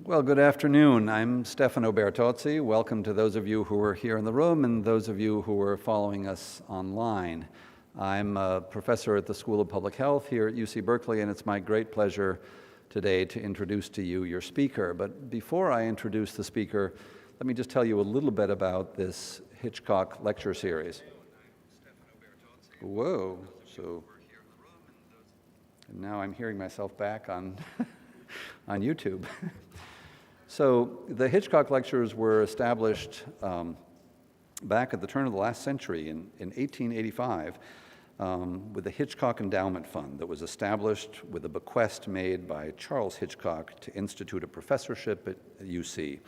Well, good afternoon. I'm Stefano Bertozzi. Welcome to those of you who are here in the room and those of you who are following us online. I'm a professor at the School of Public Health here at UC Berkeley, and it's my great pleasure today to introduce to you your speaker. But before I introduce the speaker, let me just tell you a little bit about this Hitchcock lecture series. Whoa, so and now I'm hearing myself back on, on YouTube. So the Hitchcock lectures were established back at the turn of the last century in 1885 with the Hitchcock Endowment Fund that was established with a bequest made by Charles Hitchcock to institute a professorship at UC,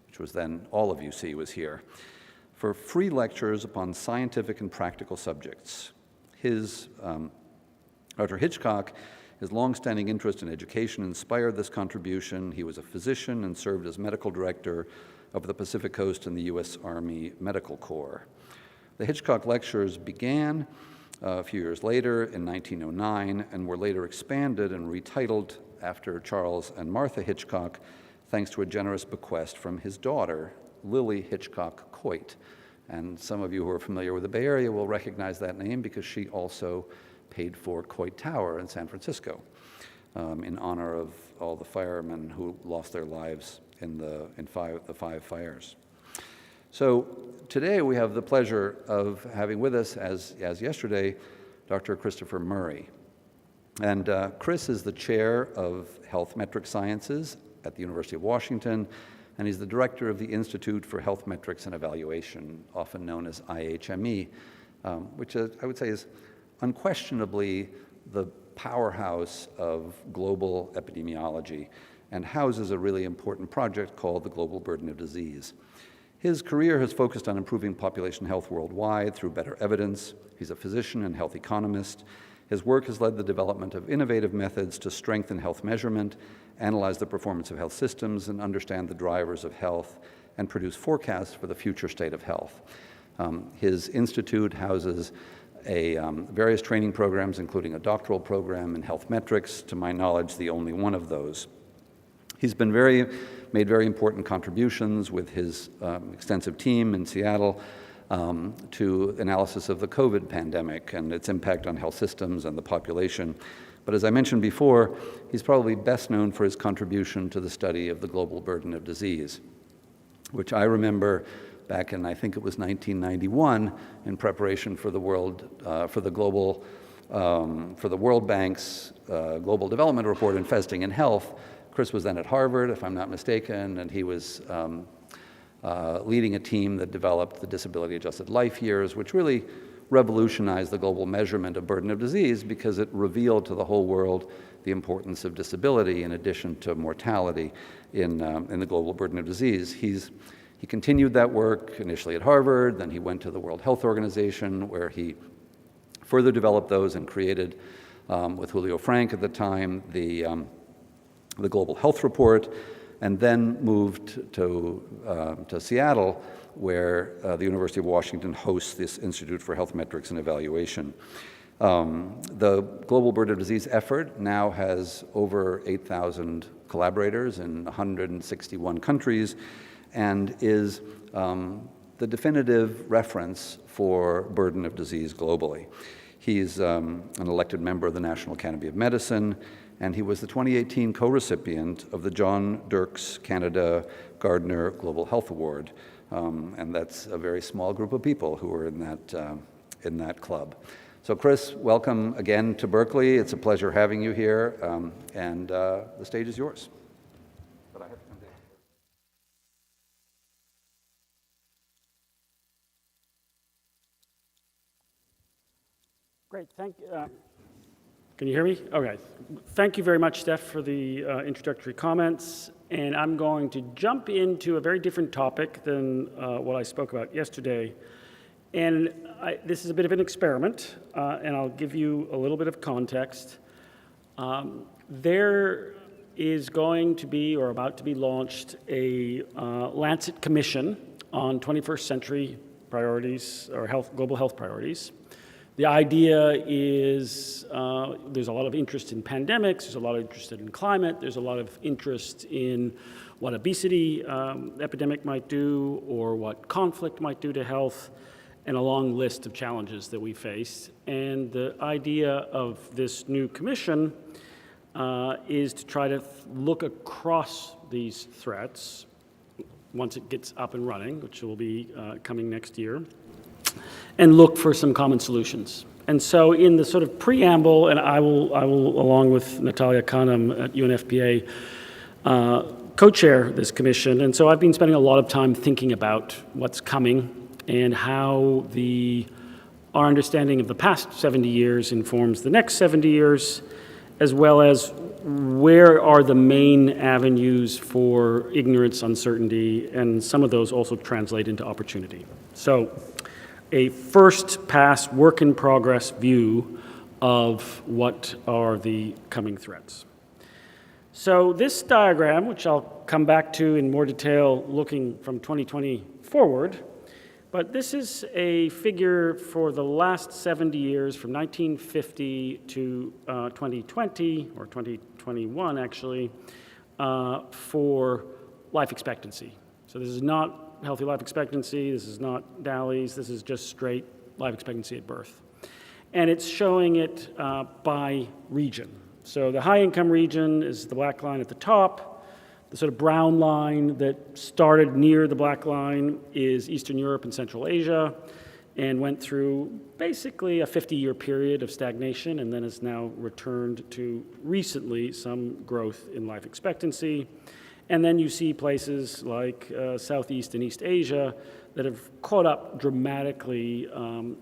which was then all of UC was here, for free lectures upon scientific and practical subjects. Dr. Hitchcock, his long-standing interest in education inspired this contribution. He was a physician and served as medical director of the Pacific Coast in the U.S. Army Medical Corps. The Hitchcock lectures began a few years later in 1909 and were later expanded and retitled after Charles and Martha Hitchcock, thanks to a generous bequest from his daughter, Lily Hitchcock Coit. And some of you who are familiar with the Bay Area will recognize that name because she also paid for Coit Tower in San Francisco in honor of all the firemen who lost their lives in the five fires. So today we have the pleasure of having with us, as yesterday, Dr. Christopher Murray. And Chris is the chair of Health Metric Sciences at the University of Washington, and he's the director of the Institute for Health Metrics and Evaluation, often known as IHME, which I would say is unquestionably the powerhouse of global epidemiology and houses a really important project called the Global Burden of Disease. His career has focused on improving population health worldwide through better evidence. He's a physician and health economist. His work has led the development of innovative methods to strengthen health measurement, analyze the performance of health systems, and understand the drivers of health, and produce forecasts for the future state of health. His institute houses various training programs, including a doctoral program in health metrics, to my knowledge, the only one of those. He's been made very important contributions with his extensive team in Seattle to analysis of the COVID pandemic and its impact on health systems and the population. But as I mentioned before, he's probably best known for his contribution to the study of the global burden of disease, which I remember back in, I think it was 1991, in preparation for the World Bank's Global Development Report, Investing in Health. Chris was then at Harvard, if I'm not mistaken, and he was leading a team that developed the disability-adjusted life years, which really revolutionized the global measurement of burden of disease because it revealed to the whole world the importance of disability in addition to mortality in the global burden of disease. He continued that work initially at Harvard, then he went to the World Health Organization, where he further developed those and created, with Julio Frank at the time, the Global Health Report, and then moved to Seattle, where the University of Washington hosts this Institute for Health Metrics and Evaluation. The Global Burden of Disease effort now has over 8,000 collaborators in 161 countries, and is the definitive reference for burden of disease globally. He's an elected member of the National Academy of Medicine, and he was the 2018 co-recipient of the John Dirks Canada Gardner Global Health Award, and that's a very small group of people who are in that club. So Chris, welcome again to Berkeley. It's a pleasure having you here, and the stage is yours. Great, thank you. Can you hear me? Okay. Thank you very much, Steph, for the introductory comments. And I'm going to jump into a very different topic than what I spoke about yesterday. And this is a bit of an experiment, and I'll give you a little bit of context. There is going to be, or about to be launched, a Lancet Commission on 21st century priorities, or global health priorities. The idea is there's a lot of interest in pandemics, there's a lot of interest in climate, there's a lot of interest in what obesity epidemic might do or what conflict might do to health, and a long list of challenges that we face. And the idea of this new commission is to try to look across these threats once it gets up and running, which will be coming next year, and look for some common solutions. And so in the sort of preamble, and I will along with Natalia Khanum at UNFPA, co-chair this commission, and so I've been spending a lot of time thinking about what's coming and how our understanding of the past 70 years informs the next 70 years, as well as where are the main avenues for ignorance, uncertainty, and some of those also translate into opportunity. So a first pass, work in progress view of what are the coming threats. So this diagram, which I'll come back to in more detail looking from 2020 forward, but this is a figure for the last 70 years, from 1950 to 2020, or 2021 actually, for life expectancy. So this is not healthy life expectancy, this is not DALYs, this is just straight life expectancy at birth. And it's showing it by region. So the high income region is the black line at the top. The sort of brown line that started near the black line is Eastern Europe and Central Asia, and went through basically a 50-year period of stagnation, and then has now returned to recently some growth in life expectancy. And then you see places like Southeast and East Asia that have caught up dramatically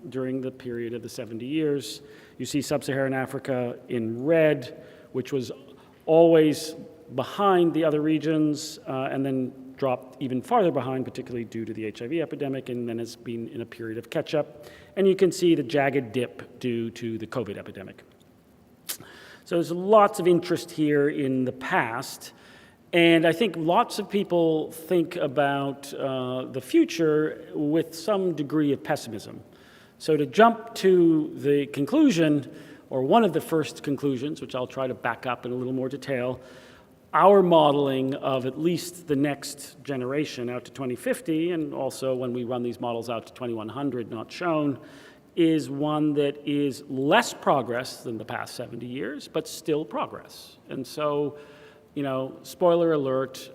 during the period of the 70 years. You see Sub-Saharan Africa in red, which was always behind the other regions, and then dropped even farther behind, particularly due to the HIV epidemic, and then has been in a period of catch-up. And you can see the jagged dip due to the COVID epidemic. So there's lots of interest here in the past, and I think lots of people think about the future with some degree of pessimism. So to jump to the conclusion, or one of the first conclusions, which I'll try to back up in a little more detail, our modeling of at least the next generation out to 2050, and also when we run these models out to 2100, not shown, is one that is less progress than the past 70 years, but still progress. And so, you know, spoiler alert,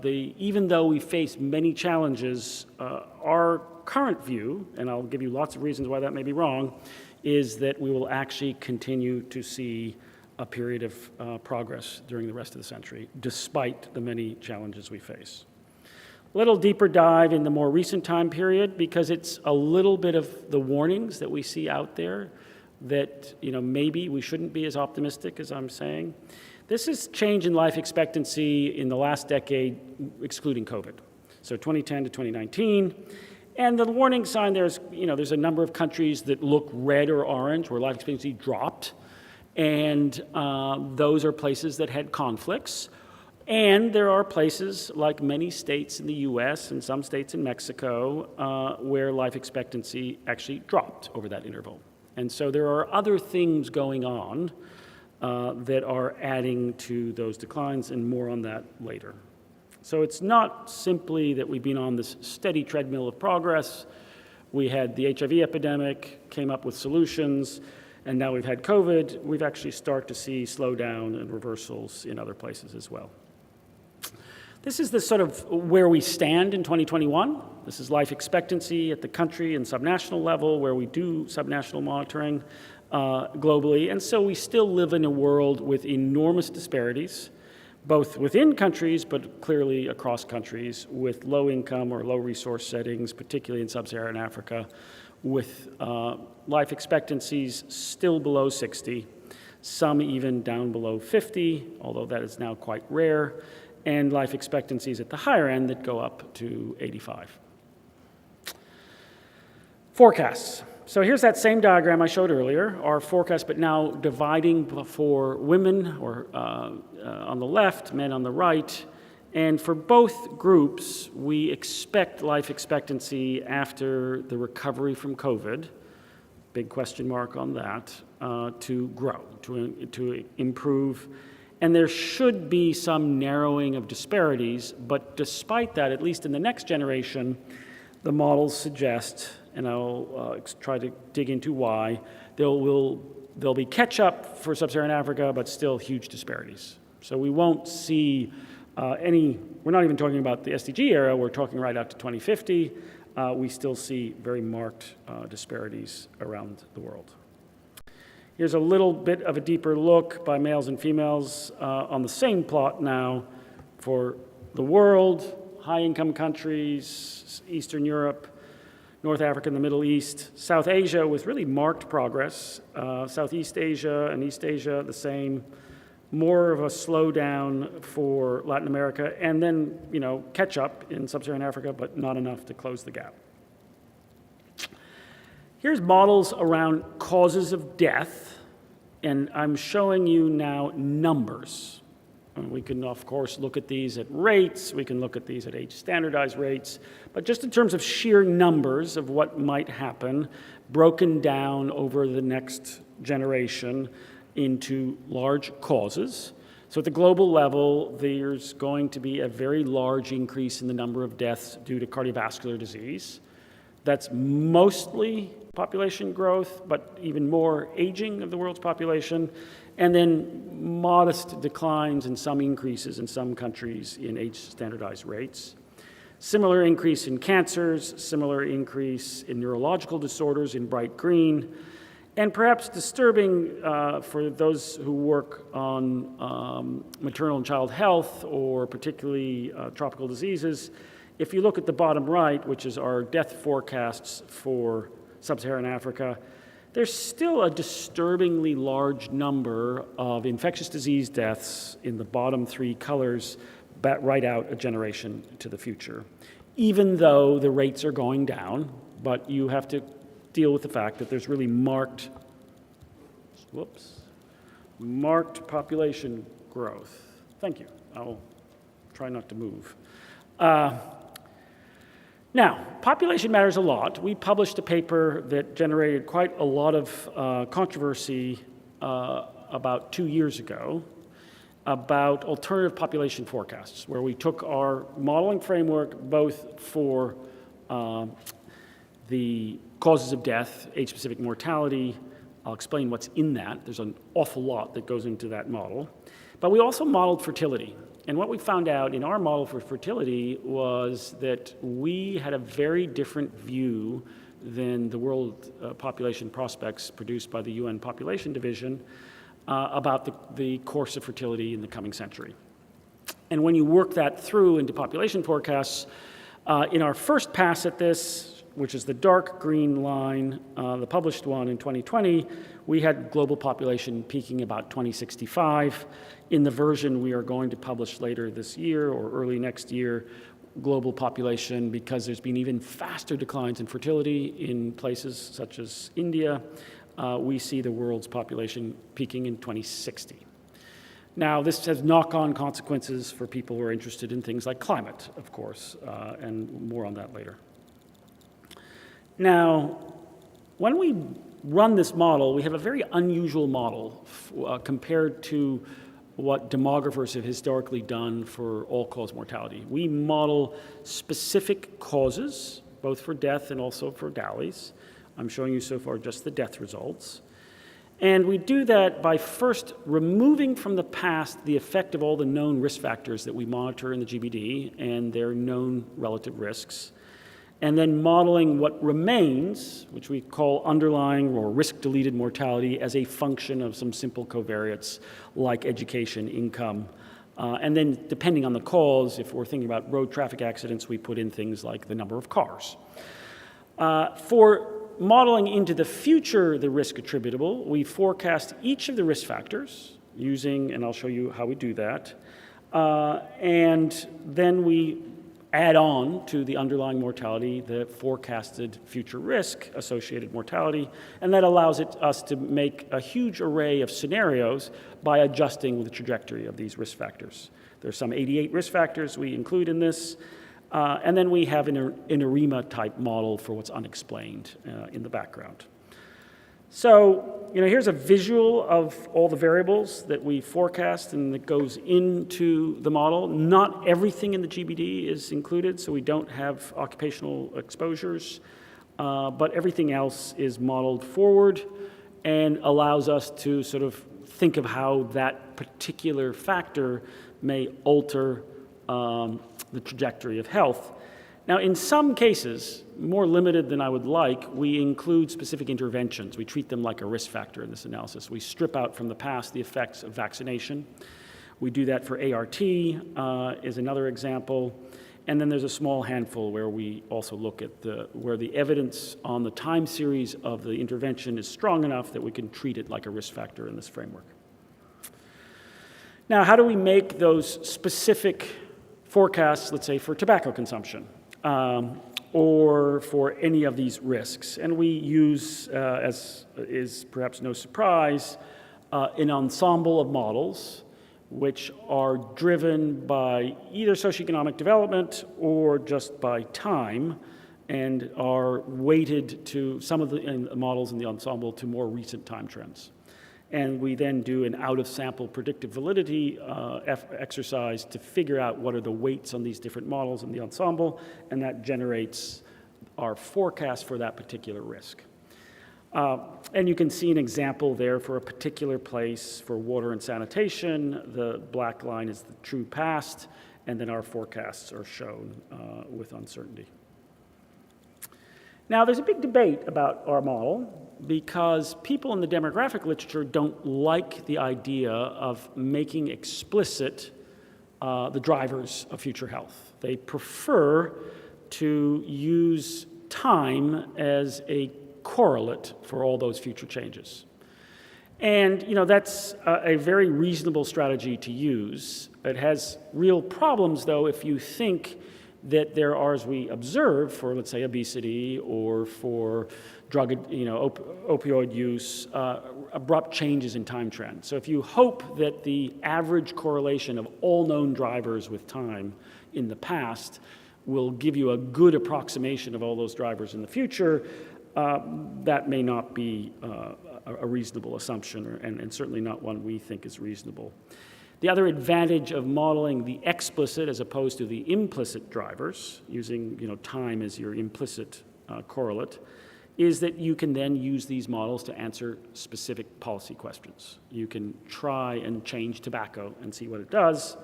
even though we face many challenges, our current view, and I'll give you lots of reasons why that may be wrong, is that we will actually continue to see a period of progress during the rest of the century, despite the many challenges we face. A little deeper dive in the more recent time period, because it's a little bit of the warnings that we see out there that, you know, maybe we shouldn't be as optimistic as I'm saying. This is change in life expectancy in the last decade, excluding COVID. So 2010 to 2019. And the warning sign there's a number of countries that look red or orange where life expectancy dropped. And those are places that had conflicts. And there are places, like many states in the US and some states in Mexico, where life expectancy actually dropped over that interval. And so there are other things going on that are adding to those declines, and more on that later. So it's not simply that we've been on this steady treadmill of progress. We had the HIV epidemic, came up with solutions, and now we've had COVID. We've actually started to see slowdown and reversals in other places as well. This is the sort of where we stand in 2021. This is life expectancy at the country and subnational level, where we do subnational monitoring globally. And so we still live in a world with enormous disparities, both within countries, but clearly across countries, with low income or low resource settings, particularly in sub-Saharan Africa, with life expectancies still below 60, some even down below 50, although that is now quite rare, and life expectancies at the higher end that go up to 85. Forecasts. So here's that same diagram I showed earlier, our forecast, but now dividing for women or on the left, men on the right. And for both groups, we expect life expectancy after the recovery from COVID big question mark on that, to grow, to improve. And there should be some narrowing of disparities, but despite that, at least in the next generation, the models suggest, and I'll try to dig into why, there'll be catch-up for sub-Saharan Africa, but still huge disparities. So we won't see we're not even talking about the SDG era, we're talking right out to 2050. We still see very marked disparities around the world. Here's a little bit of a deeper look by males and females on the same plot now for the world, high-income countries, Eastern Europe, North Africa and the Middle East, South Asia with really marked progress, Southeast Asia and East Asia the same, more of a slowdown for Latin America, and then, catch up in sub-Saharan Africa, but not enough to close the gap. Here's models around causes of death, and I'm showing you now numbers. And we can, of course, look at these at rates, we can look at these at age-standardized rates, but just in terms of sheer numbers of what might happen, broken down over the next generation into large causes. So at the global level, there's going to be a very large increase in the number of deaths due to cardiovascular disease. That's mostly population growth, but even more aging of the world's population, and then modest declines and some increases in some countries in age-standardized rates. Similar increase in cancers, similar increase in neurological disorders in bright green, and perhaps disturbing for those who work on maternal and child health, or particularly tropical diseases, if you look at the bottom right, which is our death forecasts for sub-Saharan Africa, there's still a disturbingly large number of infectious disease deaths in the bottom three colors right out a generation to the future, even though the rates are going down, but you have to deal with the fact that there's really marked population growth. Thank you. I'll try not to move. Now, population matters a lot. We published a paper that generated quite a lot of controversy about 2 years ago about alternative population forecasts, where we took our modeling framework both for the causes of death, age-specific mortality. I'll explain what's in that. There's an awful lot that goes into that model. But we also modeled fertility. And what we found out in our model for fertility was that we had a very different view than the World Population Prospects produced by the UN Population Division about the course of fertility in the coming century. And when you work that through into population forecasts, in our first pass at this, which is the dark green line, the published one in 2020, we had global population peaking about 2065. In the version we are going to publish later this year or early next year, global population, because there's been even faster declines in fertility in places such as India, we see the world's population peaking in 2060. Now, this has knock-on consequences for people who are interested in things like climate, of course, and more on that later. Now, when we run this model, we have a very unusual model compared to what demographers have historically done for all-cause mortality. We model specific causes, both for death and also for DALYs. I'm showing you so far just the death results. And we do that by first removing from the past the effect of all the known risk factors that we monitor in the GBD and their known relative risks, and then modeling what remains, which we call underlying or risk-deleted mortality, as a function of some simple covariates like education, income. And then depending on the cause, if we're thinking about road traffic accidents, we put in things like the number of cars. For modeling into the future the risk attributable, we forecast each of the risk factors using, and I'll show you how we do that, and then we add on to the underlying mortality the forecasted future risk associated mortality, and that allows us to make a huge array of scenarios by adjusting the trajectory of these risk factors. There's some 88 risk factors we include in this, and then we have an ARIMA type model for what's unexplained in the background. So, here's a visual of all the variables that we forecast and that goes into the model. Not everything in the GBD is included, so we don't have occupational exposures, but everything else is modeled forward and allows us to sort of think of how that particular factor may alter the trajectory of health. Now, in some cases, more limited than I would like, we include specific interventions. We treat them like a risk factor in this analysis. We strip out from the past the effects of vaccination. We do that for ART, is another example. And then there's a small handful where we also look at where the evidence on the time series of the intervention is strong enough that we can treat it like a risk factor in this framework. Now, how do we make those specific forecasts, let's say, for tobacco consumption? Or for any of these risks. And we use, as is perhaps no surprise, an ensemble of models which are driven by either socioeconomic development or just by time, and are weighted to some of the models in the ensemble to more recent time trends. And we then do an out-of-sample predictive validity exercise to figure out what are the weights on these different models in the ensemble, and that generates our forecast for that particular risk. And you can see an example there for a particular place for water and sanitation. The black line is the true past, and then our forecasts are shown with uncertainty. Now, there's a big debate about our model because people in the demographic literature don't like the idea of making explicit the drivers of future health. They prefer to use time as a correlate for all those future changes. And that's a very reasonable strategy to use. It has real problems, though, if you think that there are, as we observe, for, let's say, obesity or for drug, opioid use, abrupt changes in time trend. So if you hope that the average correlation of all known drivers with time in the past will give you a good approximation of all those drivers in the future, that may not be a reasonable assumption, and certainly not one we think is reasonable. The other advantage of modeling the explicit as opposed to the implicit drivers, using time as your implicit correlate, is that you can then use these models to answer specific policy questions. You can try and change tobacco and see what it does.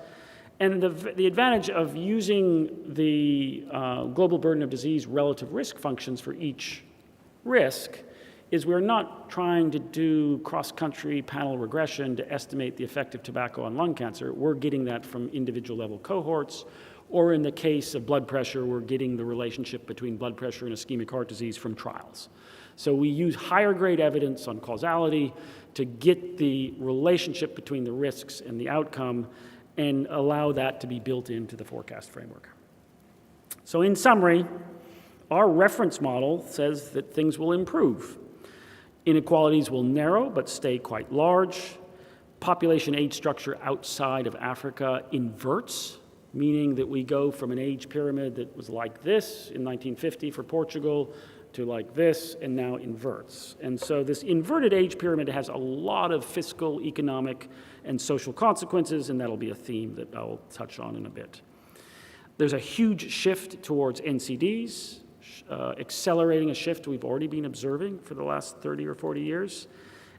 And the advantage of using the global burden of disease relative risk functions for each risk is we're not trying to do cross-country panel regression to estimate the effect of tobacco on lung cancer. We're getting that from individual level cohorts, or in the case of blood pressure, we're getting the relationship between blood pressure and ischemic heart disease from trials. So we use higher grade evidence on causality to get the relationship between the risks and the outcome and allow that to be built into the forecast framework. So in summary, our reference model says that things will improve. Inequalities will narrow but stay quite large. Population age structure outside of Africa inverts, meaning that we go from an age pyramid that was like this in 1950 for Portugal to like this, and now inverts. And so this inverted age pyramid has a lot of fiscal, economic, and social consequences, and that'll be a theme that I'll touch on in a bit. There's a huge shift towards NCDs, accelerating a shift we've already been observing for the last 30 or 40 years,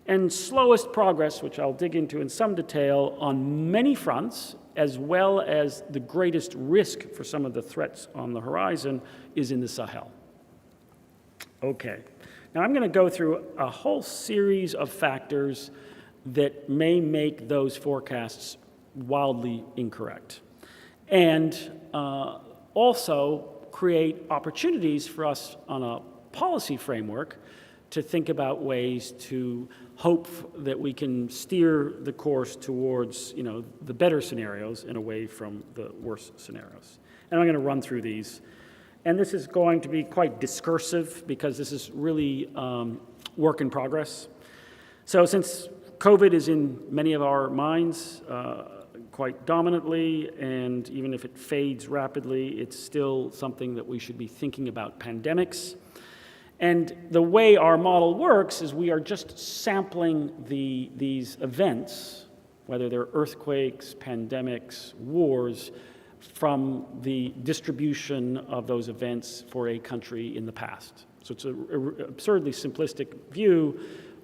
and slowest progress, which I'll dig into in some detail, on many fronts, as well as the greatest risk for some of the threats on the horizon, is in the Sahel. Okay, now I'm going to go through a whole series of factors that may make those forecasts wildly incorrect, and also create opportunities for us on a policy framework to think about ways to hope that we can steer the course towards, the better scenarios and away from the worse scenarios. And I'm going to run through these. And this is going to be quite discursive because this is really work in progress. So since COVID is in many of our minds quite dominantly, and even if it fades rapidly, it's still something that we should be thinking about pandemics. And the way our model works is we are just sampling these events, whether they're earthquakes, pandemics, wars, from the distribution of those events for a country in the past. So it's an absurdly simplistic view,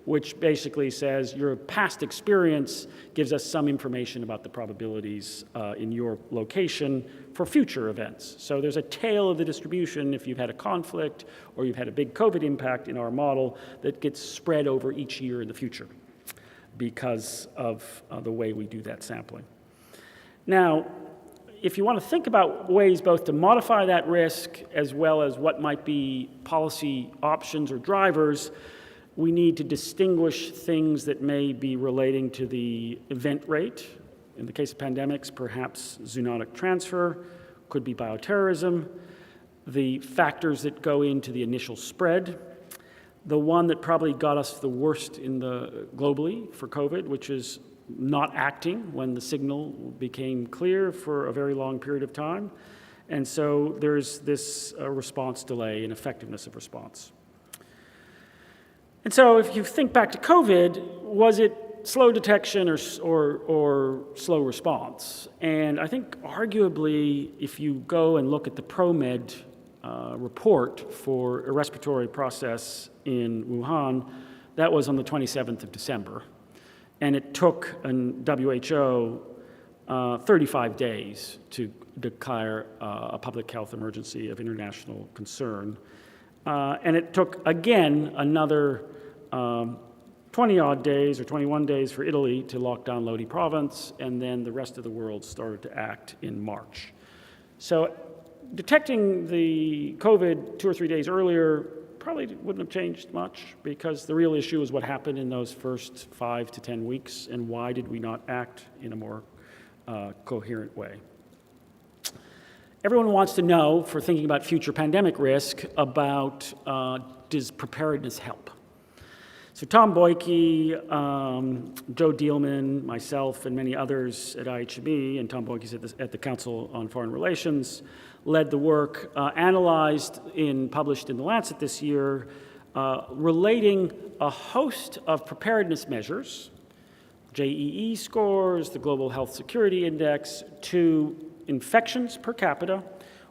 which basically says your past experience gives us some information about the probabilities in your location for future events. So there's a tail of the distribution if you've had a conflict or you've had a big COVID impact in our model that gets spread over each year in the future because of the way we do that sampling. Now, if you want to think about ways both to modify that risk as well as what might be policy options or drivers, we need to distinguish things that may be relating to the event rate. In the case of pandemics, perhaps zoonotic transfer, could be bioterrorism, the factors that go into the initial spread, the one that probably got us the worst globally for COVID, which is not acting when the signal became clear for a very long period of time. And so there's this response delay in effectiveness of response. And so if you think back to COVID, was it slow detection or slow response? And I think arguably, if you go and look at the ProMed report for a respiratory process in Wuhan, that was on the 27th of December. And it took an WHO 35 days to declare a public health emergency of international concern. And it took, again, another 20-odd days or 21 days for Italy to lock down Lodi province, and then the rest of the world started to act in March. So detecting the COVID 2 or 3 days earlier probably wouldn't have changed much, because the real issue is what happened in those first 5 to 10 weeks, and why did we not act in a more coherent way. Everyone wants to know, for thinking about future pandemic risk, about does preparedness help? So Tom Boyke, Joe Dielman, myself, and many others at IHME, and Tom Boyke's at the Council on Foreign Relations, led the work, published in The Lancet this year, relating a host of preparedness measures, JEE scores, the Global Health Security Index, to infections per capita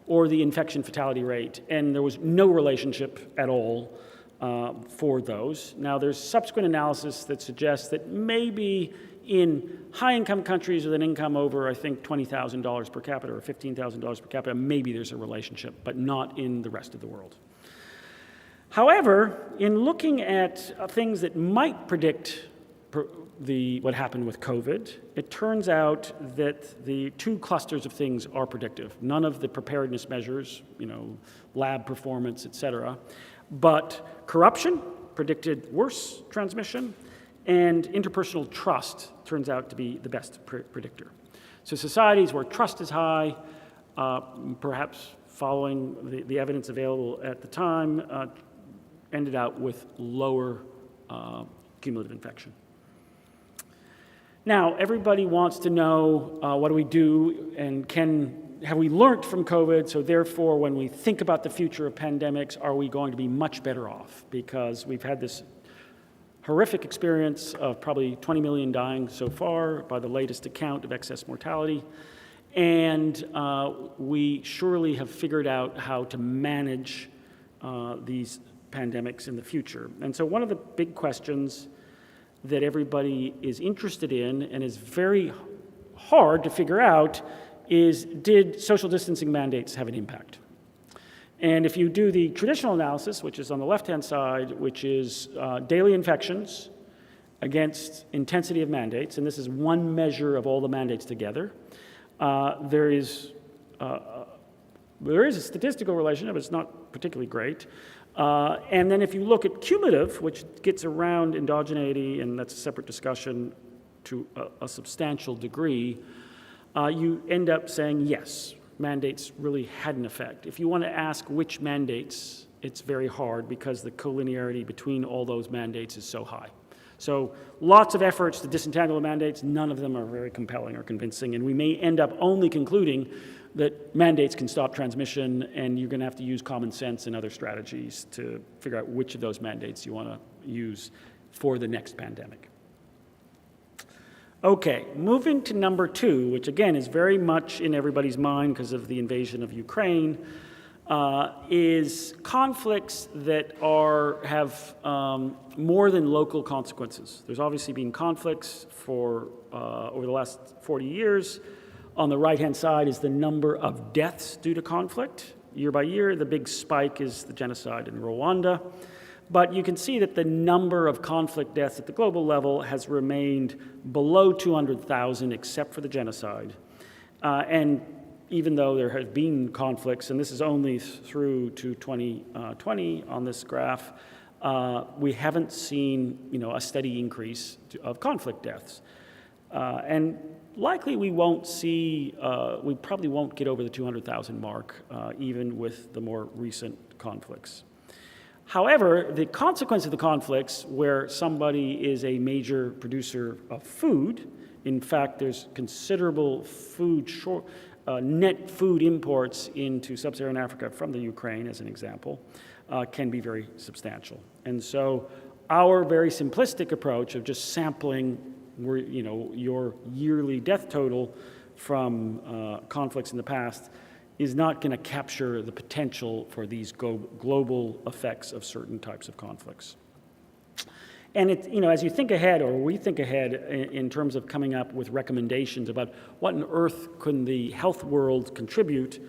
or the infection fatality rate. And there was no relationship at all for those. Now, there's subsequent analysis that suggests that maybe in high-income countries with an income over, I think, $20,000 per capita or $15,000 per capita, maybe there's a relationship, but not in the rest of the world. However, in looking at things that might predict what happened with COVID, it turns out that the two clusters of things are predictive. None of the preparedness measures, lab performance, et cetera, but corruption predicted worse transmission, and interpersonal trust turns out to be the best predictor. So societies where trust is high, perhaps following the evidence available at the time, ended out with lower cumulative infection. Now, everybody wants to know what do we do, and have we learned from COVID? So therefore, when we think about the future of pandemics, are we going to be much better off? Because we've had this horrific experience of probably 20 million dying so far by the latest account of excess mortality. And we surely have figured out how to manage these pandemics in the future. And so one of the big questions that everybody is interested in and is very hard to figure out is, did social distancing mandates have an impact? And if you do the traditional analysis, which is on the left-hand side, which is daily infections against intensity of mandates, and this is one measure of all the mandates together, there is a statistical relationship, but it's not particularly great. And then if you look at cumulative, which gets around endogeneity, and that's a separate discussion to a substantial degree, you end up saying, yes, mandates really had an effect. If you want to ask which mandates, it's very hard because the collinearity between all those mandates is so high. So lots of efforts to disentangle the mandates, none of them are very compelling or convincing, and we may end up only concluding that mandates can stop transmission, and you're going to have to use common sense and other strategies to figure out which of those mandates you want to use for the next pandemic. Okay, moving to number 2, which again is very much in everybody's mind because of the invasion of Ukraine, is conflicts that have more than local consequences. There's obviously been conflicts for over the last 40 years. On the right-hand side is the number of deaths due to conflict. Year by year, the big spike is the genocide in Rwanda. But you can see that the number of conflict deaths at the global level has remained below 200,000 except for the genocide. And even though there have been conflicts, and this is only through to 2020 on this graph, we haven't seen a steady increase of conflict deaths. And likely we probably won't get over the 200,000 mark, even with the more recent conflicts. However, the consequence of the conflicts where somebody is a major producer of food, in fact, there's considerable net food imports into sub-Saharan Africa from the Ukraine, as an example, can be very substantial. And so our very simplistic approach of just sampling your yearly death total from conflicts in the past is not going to capture the potential for these global effects of certain types of conflicts. And as you think ahead, or we think ahead in terms of coming up with recommendations about what on earth can the health world contribute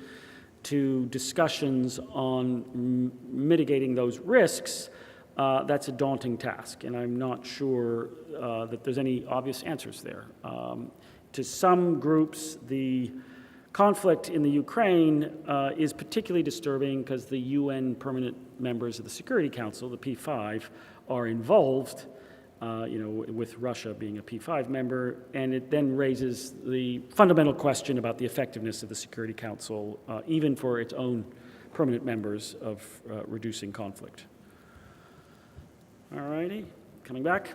to discussions on mitigating those risks, that's a daunting task, and I'm not sure that there's any obvious answers there. To some groups, the conflict in the Ukraine is particularly disturbing because the UN permanent members of the Security Council, the P5, are involved, with Russia being a P5 member, and it then raises the fundamental question about the effectiveness of the Security Council, even for its own permanent members, of reducing conflict. All righty, coming back.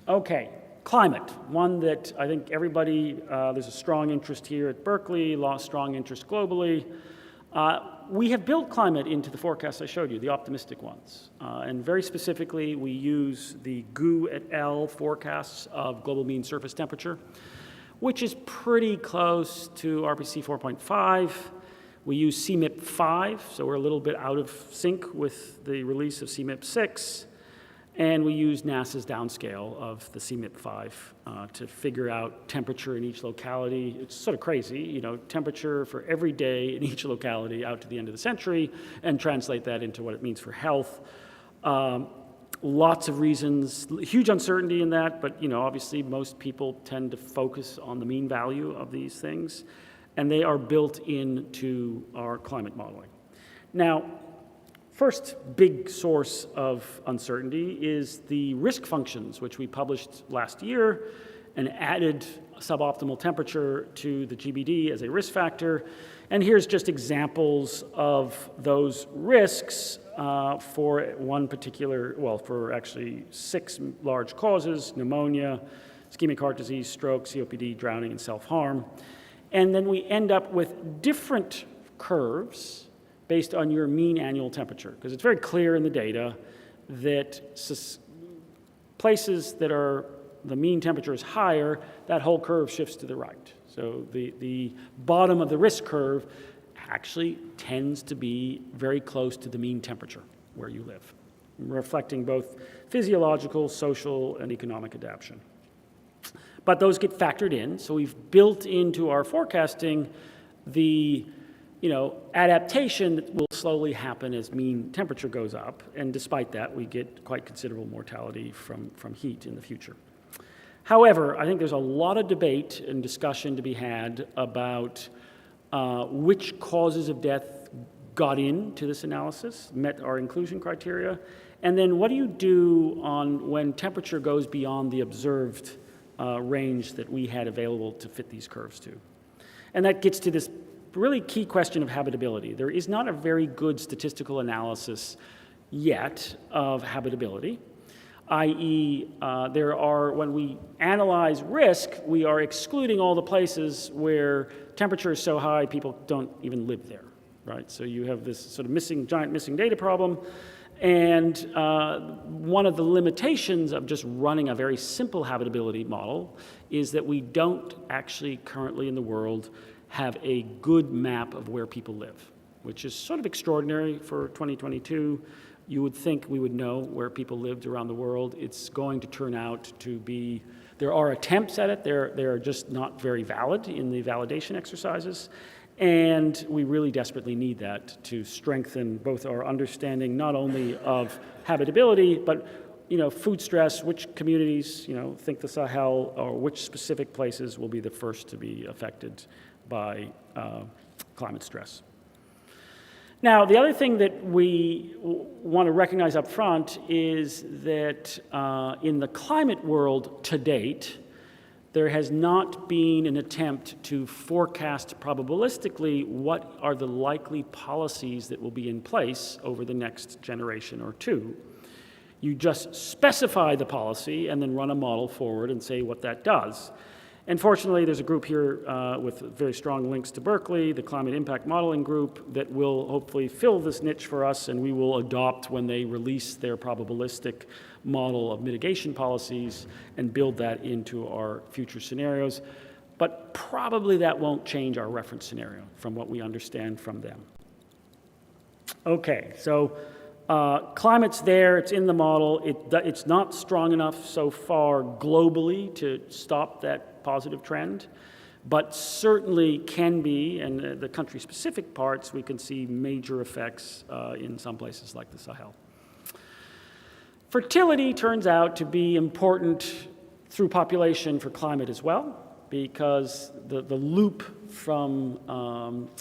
Okay. Climate, one that I think everybody, there's a strong interest here at Berkeley, strong interest globally. We have built climate into the forecasts I showed you, the optimistic ones. And very specifically, we use the Gu et al. Forecasts of global mean surface temperature, which is pretty close to RPC 4.5. We use CMIP 5, so we're a little bit out of sync with the release of CMIP 6. And we use NASA's downscale of the CMIP 5 to figure out temperature in each locality. It's sort of crazy, temperature for every day in each locality out to the end of the century, and translate that into what it means for health. Lots of reasons, huge uncertainty in that, but obviously most people tend to focus on the mean value of these things, and they are built into our climate modeling. Now, first big source of uncertainty is the risk functions, which we published last year and added suboptimal temperature to the GBD as a risk factor. And here's just examples of those risks for one particular, for actually 6 large causes: pneumonia, ischemic heart disease, stroke, COPD, drowning, and self-harm. And then we end up with different curves based on your mean annual temperature, because it's very clear in the data that places that the mean temperature is higher, that whole curve shifts to the right. So the bottom of the risk curve actually tends to be very close to the mean temperature where you live, reflecting both physiological, social, and economic adaptation. But those get factored in, so we've built into our forecasting the adaptation that will slowly happen as mean temperature goes up, and despite that, we get quite considerable mortality from heat in the future. However, I think there's a lot of debate and discussion to be had about which causes of death got into this analysis, met our inclusion criteria, and then what do you do when temperature goes beyond the observed range that we had available to fit these curves to. And that gets to this really key question of habitability. There is not a very good statistical analysis yet of habitability. i.e., when we analyze risk, we are excluding all the places where temperature is so high people don't even live there, right? So you have this sort of giant missing data problem. And one of the limitations of just running a very simple habitability model is that we don't actually currently in the world have a good map of where people live, which is sort of extraordinary for 2022. You would think we would know where people lived around the world. It's going to turn out to be, there are attempts at it, they're just not very valid in the validation exercises. And we really desperately need that to strengthen both our understanding not only of habitability, but food stress, which communities, think the Sahel, or which specific places will be the first to be affected by climate stress. Now, the other thing that we want to recognize up front is that in the climate world to date, there has not been an attempt to forecast probabilistically what are the likely policies that will be in place over the next generation or two. You just specify the policy and then run a model forward and say what that does. And fortunately, there's a group here with very strong links to Berkeley, the Climate Impact Modeling Group, that will hopefully fill this niche for us, and we will adopt when they release their probabilistic model of mitigation policies and build that into our future scenarios. But probably that won't change our reference scenario from what we understand from them. Okay, so climate's there, it's in the model. It's not strong enough so far globally to stop that positive trend, but certainly can be, and the country-specific parts, we can see major effects in some places like the Sahel. Fertility turns out to be important through population for climate as well, because the loop from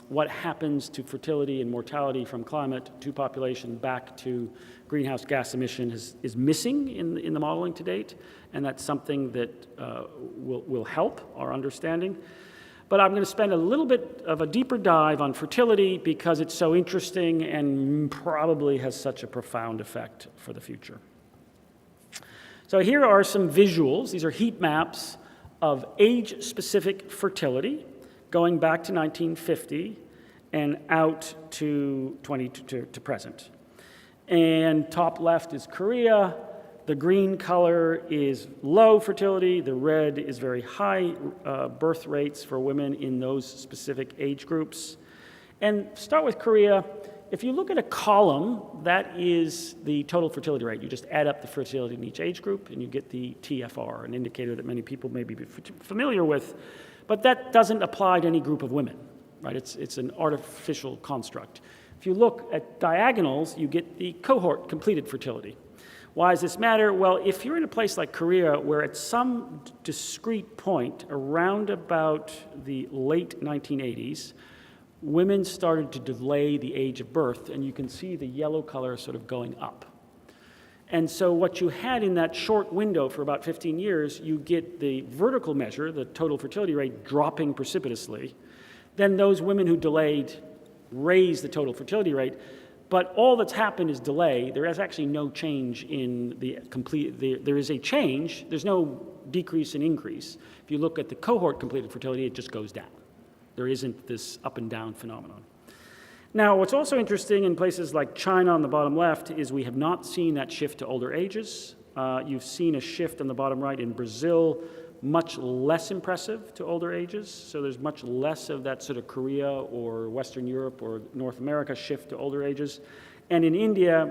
what happens to fertility and mortality from climate to population back to greenhouse gas emission is missing in the modeling to date, and that's something that will help our understanding. But I'm going to spend a little bit of a deeper dive on fertility because it's so interesting and probably has such a profound effect for the future. So here are some visuals. These are heat maps of age-specific fertility going back to 1950 and out to present. And top left is Korea. The green color is low fertility. The red is very high birth rates for women in those specific age groups. And start with Korea. If you look at a column, that is the total fertility rate. You just add up the fertility in each age group, and you get the TFR, an indicator that many people may be familiar with. But that doesn't apply to any group of women, right? It's an artificial construct. If you look at diagonals, you get the cohort completed fertility. Why does this matter? Well, if you're in a place like Korea, where at some discrete point around about the late 1980s, women started to delay the age of birth, and you can see the yellow color sort of going up. And so what you had in that short window for about 15 years, you get the vertical measure, the total fertility rate, dropping precipitously. Then those women who delayed raise the total fertility rate, but all that's happened is delay. There is actually no change in there is a change, there's no decrease and increase. If you look at the cohort completed fertility, it just goes down. There isn't this up and down phenomenon. Now, what's also interesting in places like China on the bottom left is we have not seen that shift to older ages. You've seen a shift on the bottom right in Brazil, much less impressive to older ages. So there's much less of that sort of Korea or Western Europe or North America shift to older ages. And in India,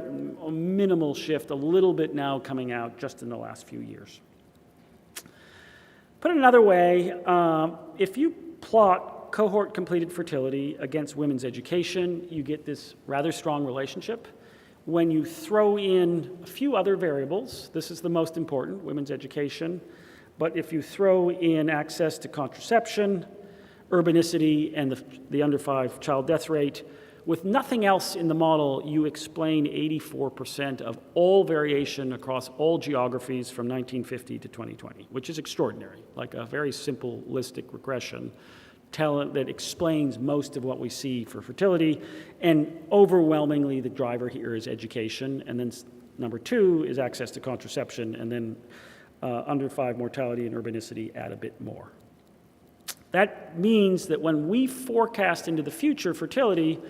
a minimal shift, a little bit now coming out just in the last few years. Put it another way, if you plot cohort completed fertility against women's education, you get this rather strong relationship. When you throw in a few other variables, this is the most important, women's education, but if you throw in access to contraception, urbanicity, and the under 5 child death rate, with nothing else in the model, you explain 84% of all variation across all geographies from 1950 to 2020, which is extraordinary, like a very simplistic regression that explains most of what we see for fertility, and overwhelmingly the driver here is education, and then Number 2 is access to contraception, and then under 5 mortality and urbanicity add a bit more. That means that when we forecast into the future fertility,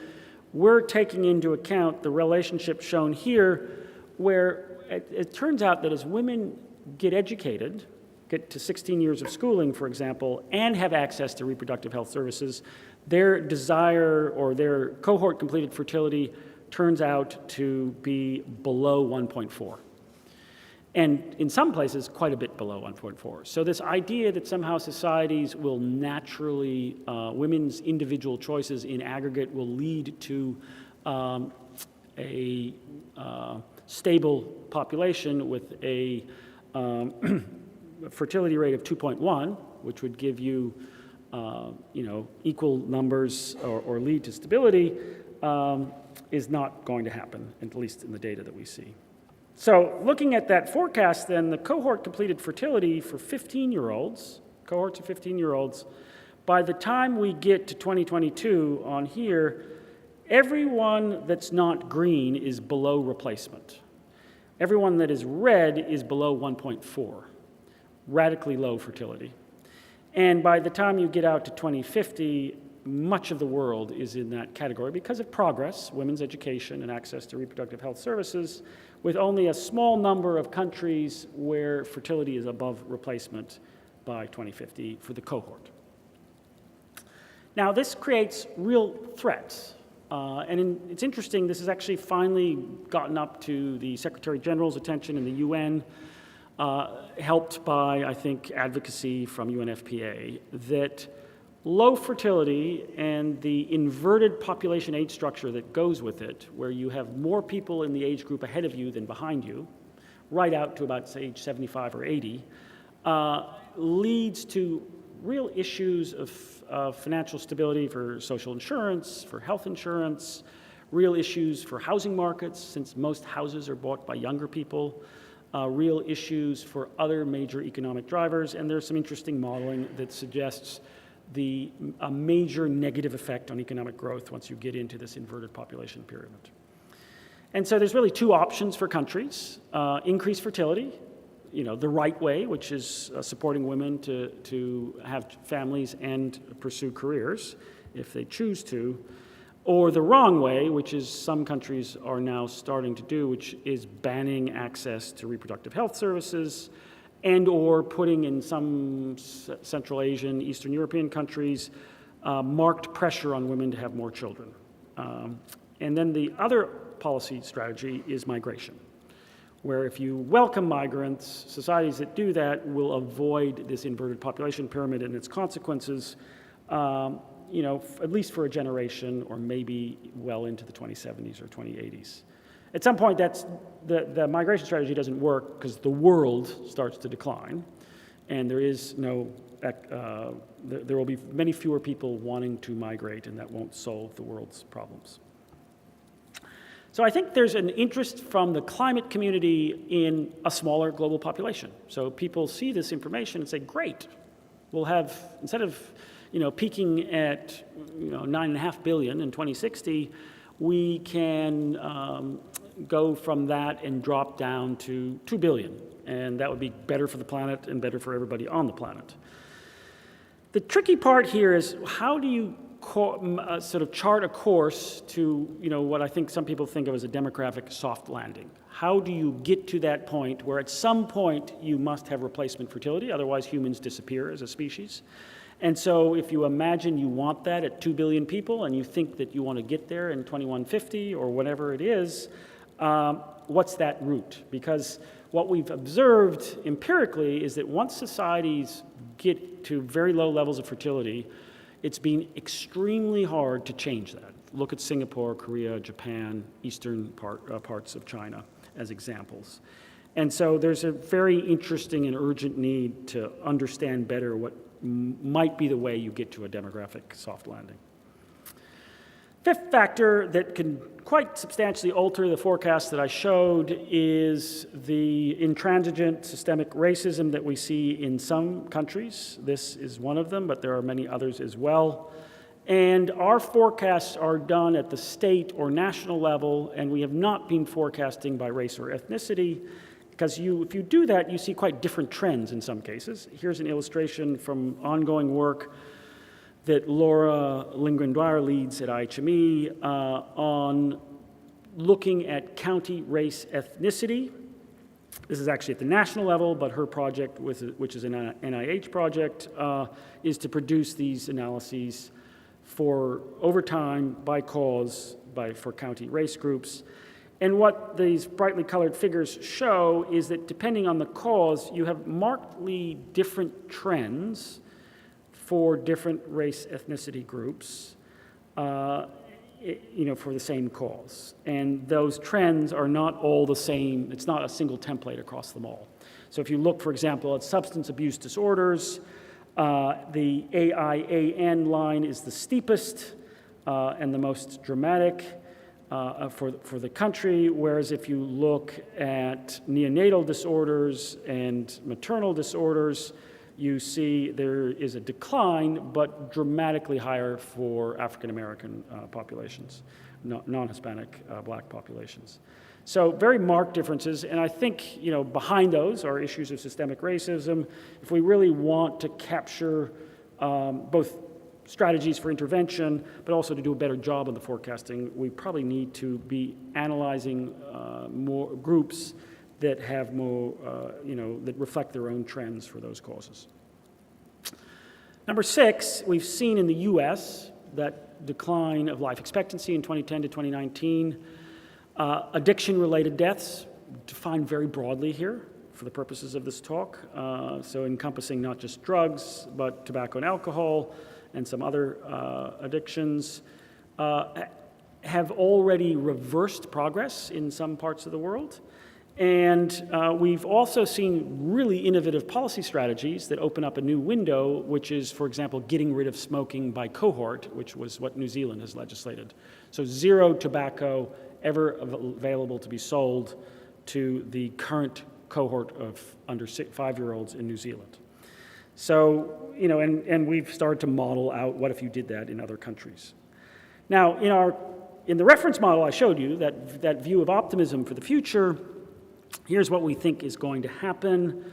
we're taking into account the relationship shown here, where it turns out that as women get educated, get to 16 years of schooling, for example, and have access to reproductive health services, their desire or their cohort-completed fertility turns out to be below 1.4. And in some places, quite a bit below 1.4. So this idea that somehow societies will naturally, women's individual choices in aggregate will lead to a stable population with a fertility rate of 2.1, which would give you, equal numbers or lead to stability, is not going to happen, at least in the data that we see. So looking at that forecast, then, the cohort-completed fertility for 15-year-olds, cohorts of 15-year-olds, by the time we get to 2022 on here, everyone that's not green is below replacement. Everyone that is red is below 1.4, radically low fertility. And by the time you get out to 2050, much of the world is in that category because of progress, women's education and access to reproductive health services, with only a small number of countries where fertility is above replacement by 2050 for the cohort. Now, this creates real threats. It's interesting, this has actually finally gotten up to the Secretary General's attention in the UN, helped by, I think, advocacy from UNFPA, that low fertility and the inverted population age structure that goes with it, where you have more people in the age group ahead of you than behind you, right out to about, say, age 75 or 80, leads to real issues of financial stability for social insurance, for health insurance, real issues for housing markets, since most houses are bought by younger people, real issues for other major economic drivers, and there's some interesting modeling that suggests a major negative effect on economic growth once you get into this inverted population pyramid. And so there's really 2 options for countries: increase fertility, the right way, which is supporting women to have families and pursue careers if they choose to, or the wrong way, which is some countries are now starting to do, which is banning access to reproductive health services, and or putting in some Central Asian, Eastern European countries marked pressure on women to have more children. And then the other policy strategy is migration, where if you welcome migrants, societies that do that will avoid this inverted population pyramid and its consequences, at least for a generation, or maybe well into the 2070s or 2080s. At some point, the migration strategy doesn't work because the world starts to decline, and there is no, there will be many fewer people wanting to migrate, and that won't solve the world's problems. So I think there's an interest from the climate community in a smaller global population. So people see this information and say, great, we'll have, instead of peaking at 9.5 billion in 2060, we can go from that and drop down to 2 billion. And that would be better for the planet and better for everybody on the planet. The tricky part here is, how do you sort of chart a course to what I think some people think of as a demographic soft landing? How do you get to that point where at some point you must have replacement fertility, otherwise humans disappear as a species? And so if you imagine you want that at 2 billion people and you think that you want to get there in 2150 or whatever it is, what's that route? Because what we've observed empirically is that once societies get to very low levels of fertility, it's been extremely hard to change that. Look at Singapore, Korea, Japan, eastern parts of China as examples. And so there's a very interesting and urgent need to understand better what might be the way you get to a demographic soft landing. Fifth factor that can quite substantially alter the forecast that I showed is the intransigent systemic racism that we see in some countries. This is one of them, but there are many others as well. And our forecasts are done at the state or national level, and we have not been forecasting by race or ethnicity, because if you do that, you see quite different trends in some cases. Here's an illustration from ongoing work that Laura Lindgren-Dwyer leads at IHME on looking at county race ethnicity. This is actually at the national level, but her project, which is an NIH project, is to produce these analyses for over time by cause for county race groups. And what these brightly colored figures show is that depending on the cause, you have markedly different trends for different race ethnicity groups, for the same cause. And those trends are not all the same. It's not a single template across them all. So if you look, for example, at substance abuse disorders, the AIAN line is the steepest and the most dramatic for the country, whereas if you look at neonatal disorders and maternal disorders, you see there is a decline, but dramatically higher for African American populations, non-Hispanic Black populations. So very marked differences, and I think behind those are issues of systemic racism. If we really want to capture both strategies for intervention, but also to do a better job of the forecasting, we probably need to be analyzing more groups that have more, that reflect their own trends for those causes. Number 6, we've seen in the US that decline of life expectancy in 2010 to 2019. Addiction-related deaths, defined very broadly here for the purposes of this talk, so encompassing not just drugs, but tobacco and alcohol, and some other addictions, have already reversed progress in some parts of the world. And we've also seen really innovative policy strategies that open up a new window, which is, for example, getting rid of smoking by cohort, which was what New Zealand has legislated. So 0 tobacco ever available to be sold to the current cohort of under 5-year-olds in New Zealand. So, and we've started to model out what if you did that in other countries. Now, in the reference model I showed you, that view of optimism for the future, here's what we think is going to happen.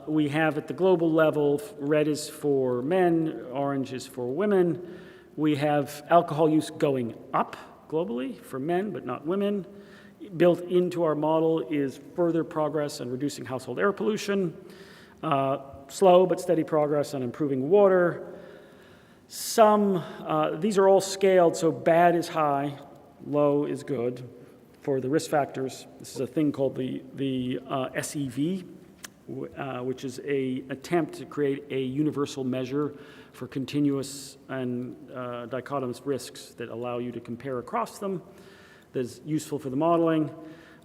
We have at the global level, red is for men, orange is for women. We have alcohol use going up globally for men, but not women. Built into our model is further progress on reducing household air pollution, slow but steady progress on improving water. These are all scaled, so bad is high, low is good. For the risk factors, this is a thing called the SEV, which is an attempt to create a universal measure for continuous and dichotomous risks that allow you to compare across them. That's useful for the modeling.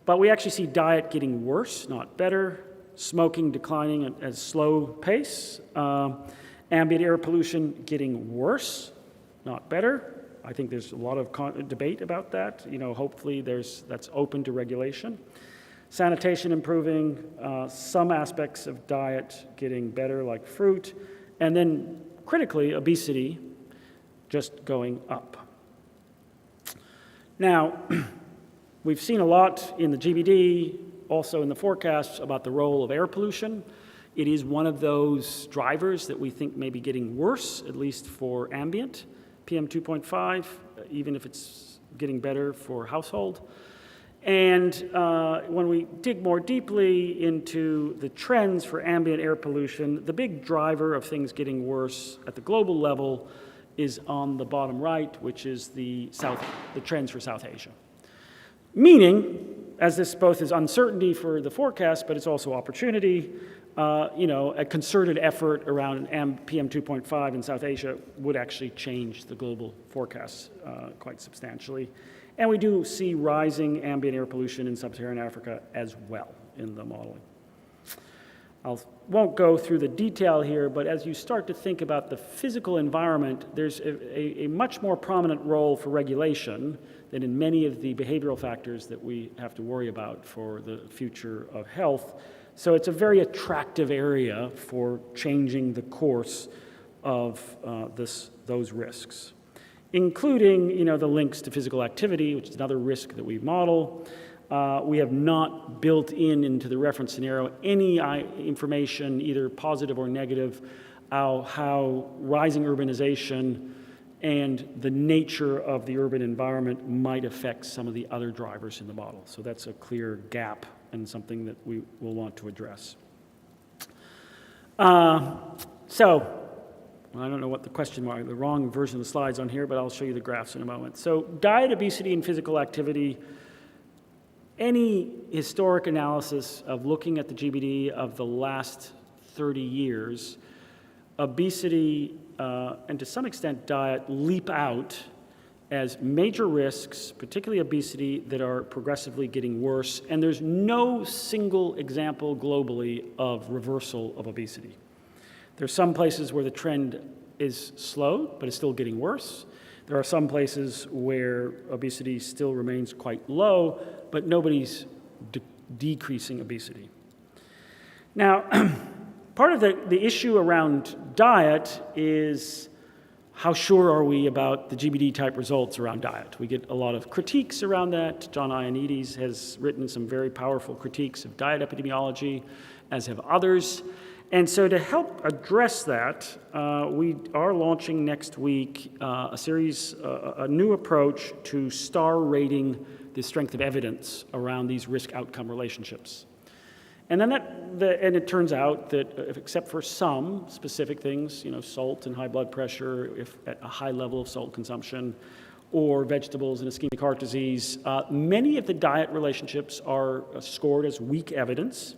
But we actually see diet getting worse, not better, smoking declining at a slow pace, ambient air pollution getting worse, not better. I think there's a lot of debate about that. Hopefully that's open to regulation. Sanitation improving, some aspects of diet getting better, like fruit, and then critically, obesity just going up. Now, we've seen a lot in the GBD, also in the forecasts, about the role of air pollution. It is one of those drivers that we think may be getting worse, at least for ambient, PM 2.5, even if it's getting better for household. And when we dig more deeply into the trends for ambient air pollution, the big driver of things getting worse at the global level is on the bottom right, which is the trends for South Asia. Meaning, as this both is uncertainty for the forecast, but it's also opportunity, a concerted effort around PM 2.5 in South Asia would actually change the global forecasts quite substantially. And we do see rising ambient air pollution in sub-Saharan Africa as well in the modeling. I won't go through the detail here, but as you start to think about the physical environment, there's a much more prominent role for regulation than in many of the behavioral factors that we have to worry about for the future of health. So it's a very attractive area for changing the course of those risks, including the links to physical activity, which is another risk that we model. We have not built into the reference scenario any information, either positive or negative, how rising urbanization and the nature of the urban environment might affect some of the other drivers in the model. So that's a clear gap and something that we will want to address. So I don't know what the question mark, the wrong version of the slides on here, but I'll show you the graphs in a moment. So diet, obesity, and physical activity. Any historic analysis of looking at the GBD of the last 30 years, obesity and to some extent diet leap out as major risks, particularly obesity, that are progressively getting worse. And there's no single example globally of reversal of obesity. There's some places where the trend is slowed, but it's still getting worse. There are some places where obesity still remains quite low, but nobody's decreasing obesity. Now, part of the issue around diet is how sure are we about the GBD type results around diet? We get a lot of critiques around that. John Ioannidis has written some very powerful critiques of diet epidemiology, as have others. And so to help address that, we are launching next week a new approach to star rating the strength of evidence around these risk outcome relationships. And then and it turns out that except for some specific things, salt and high blood pressure, if at a high level of salt consumption, or vegetables and ischemic heart disease, many of the diet relationships are scored as weak evidence.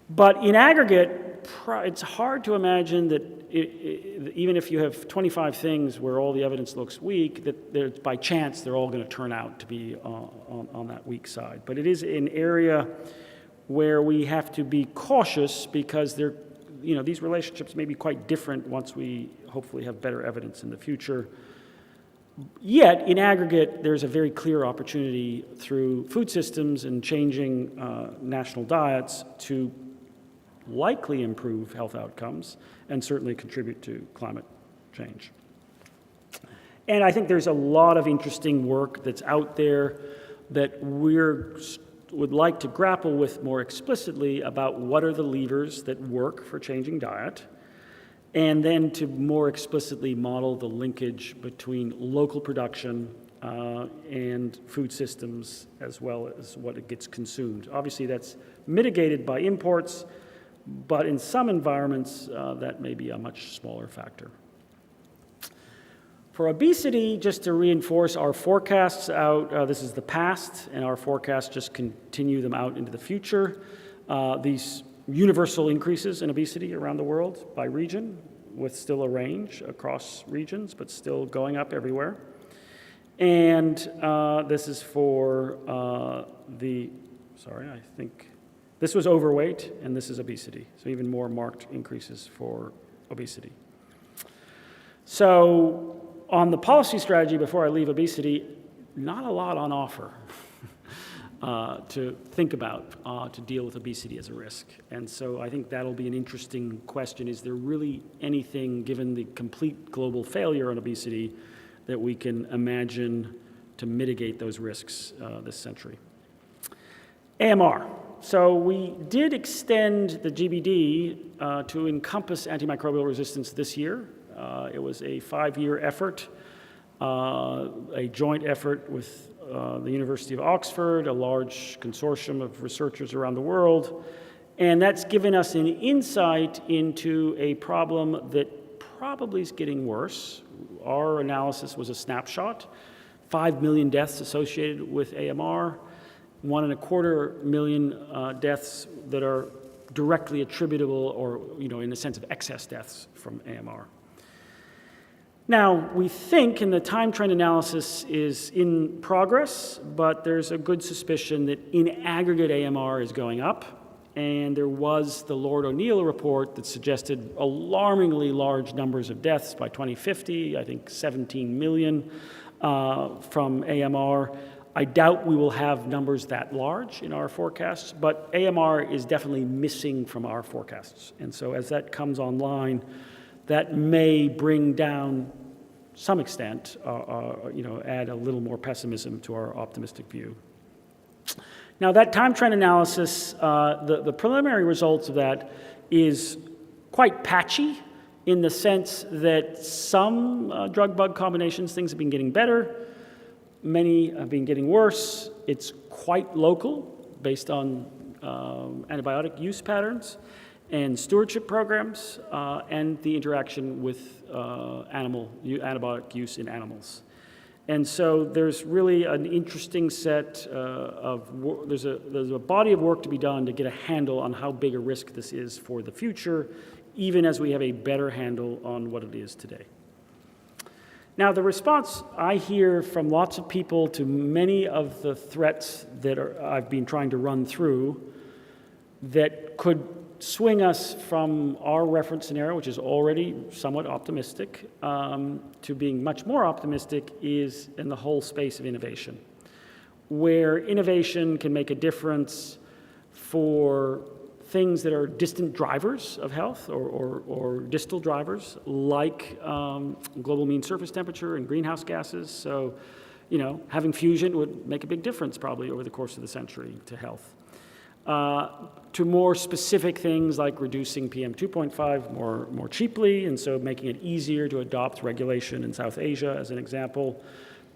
But in aggregate, it's hard to imagine that even if you have 25 things where all the evidence looks weak, that by chance they're all going to turn out to be on that weak side. But it is an area where we have to be cautious because these relationships may be quite different once we hopefully have better evidence in the future. Yet, in aggregate, there's a very clear opportunity through food systems and changing national diets to likely improve health outcomes and certainly contribute to climate change. And I think there's a lot of interesting work that's out there that would like to grapple with more explicitly about what are the levers that work for changing diet, and then to more explicitly model the linkage between local production and food systems as well as what it gets consumed. Obviously, that's mitigated by imports, but in some environments, that may be a much smaller factor. For obesity, just to reinforce our forecasts out, this is the past, and our forecasts just continue them out into the future. These universal increases in obesity around the world by region, with still a range across regions, but still going up everywhere. And this is for this was overweight, and this is obesity. So even more marked increases for obesity. So on the policy strategy, before I leave obesity, not a lot on offer to think about to deal with obesity as a risk. And so I think that'll be an interesting question. Is there really anything, given the complete global failure on obesity, that we can imagine to mitigate those risks this century? AMR. So we did extend the GBD to encompass antimicrobial resistance this year. It was a 5-year effort, a joint effort with the University of Oxford, a large consortium of researchers around the world, and that's given us an insight into a problem that probably is getting worse. Our analysis was a snapshot, 5 million deaths associated with AMR, 1.25 million deaths that are directly attributable or, in the sense of excess deaths from AMR. Now, we think, and the time trend analysis is in progress, but there's a good suspicion that in aggregate AMR is going up, and there was the Lord O'Neill report that suggested alarmingly large numbers of deaths by 2050, I think 17 million from AMR. I doubt we will have numbers that large in our forecasts, but AMR is definitely missing from our forecasts. And so as that comes online, that may bring down some extent, add a little more pessimism to our optimistic view. Now, that time trend analysis, the preliminary results of that is quite patchy in the sense that some drug-bug combinations, things have been getting better, many have been getting worse. It's quite local based on antibiotic use patterns and stewardship programs and the interaction with antibiotic use in animals. And so there's really an interesting set there's a body of work to be done to get a handle on how big a risk this is for the future, even as we have a better handle on what it is today. Now, the response I hear from lots of people to many of the threats that I've been trying to run through that could swing us from our reference scenario, which is already somewhat optimistic, to being much more optimistic is in the whole space of innovation, where innovation can make a difference for things that are distant drivers of health or distal drivers, like global mean surface temperature and greenhouse gases. So, having fusion would make a big difference probably over the course of the century to health. To more specific things like reducing PM 2.5 more cheaply, and so making it easier to adopt regulation in South Asia, as an example,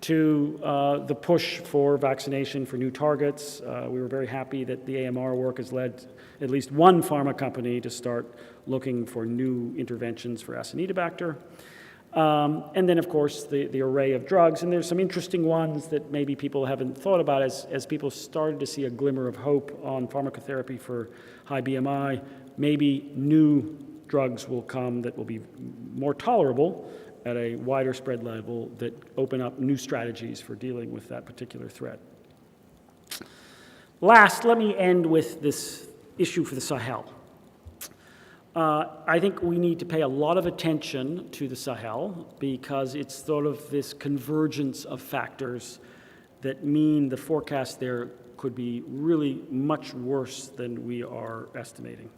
to the push for vaccination for new targets. We were very happy that the AMR work has led at least one pharma company to start looking for new interventions for Acinetobacter. And then, of course, the array of drugs. And there's some interesting ones that maybe people haven't thought about as people started to see a glimmer of hope on pharmacotherapy for high BMI. Maybe new drugs will come that will be more tolerable at a wider spread level that open up new strategies for dealing with that particular threat. Last, let me end with this issue for the Sahel. I think we need to pay a lot of attention to the Sahel because it's sort of this convergence of factors that mean the forecast there could be really much worse than we are estimating.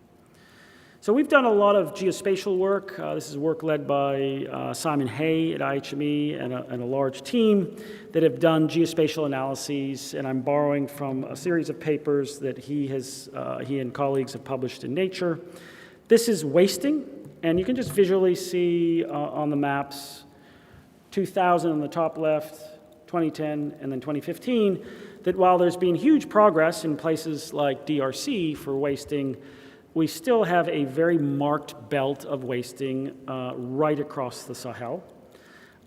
So we've done a lot of geospatial work. This is work led by Simon Hay at IHME and a large team that have done geospatial analyses, and I'm borrowing from a series of papers that he and colleagues have published in Nature. This is wasting, and you can just visually see on the maps 2000 on the top left, 2010, and then 2015, that while there's been huge progress in places like DRC for wasting, we still have a very marked belt of wasting right across the Sahel.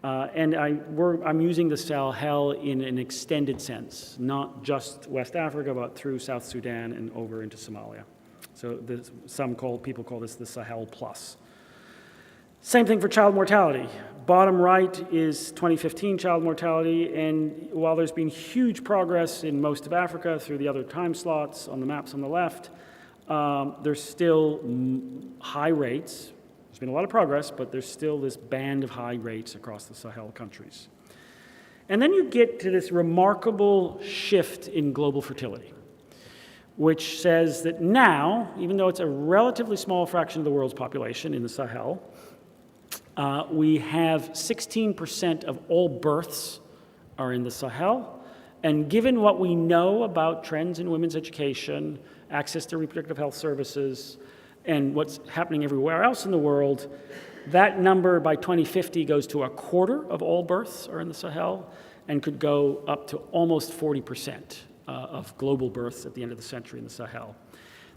And I'm using the Sahel in an extended sense, not just West Africa, but through South Sudan and over into Somalia. So people call this the Sahel Plus. Same thing for child mortality. Bottom right is 2015 child mortality, and while there's been huge progress in most of Africa through the other time slots on the maps on the left, there's still high rates. There's been a lot of progress, but there's still this band of high rates across the Sahel countries. And then you get to this remarkable shift in global fertility, which says that now, even though it's a relatively small fraction of the world's population in the Sahel, we have 16% of all births are in the Sahel. And given what we know about trends in women's education, access to reproductive health services, and what's happening everywhere else in the world, that number by 2050 goes to a quarter of all births are in the Sahel and could go up to almost 40% of global births at the end of the century in the Sahel.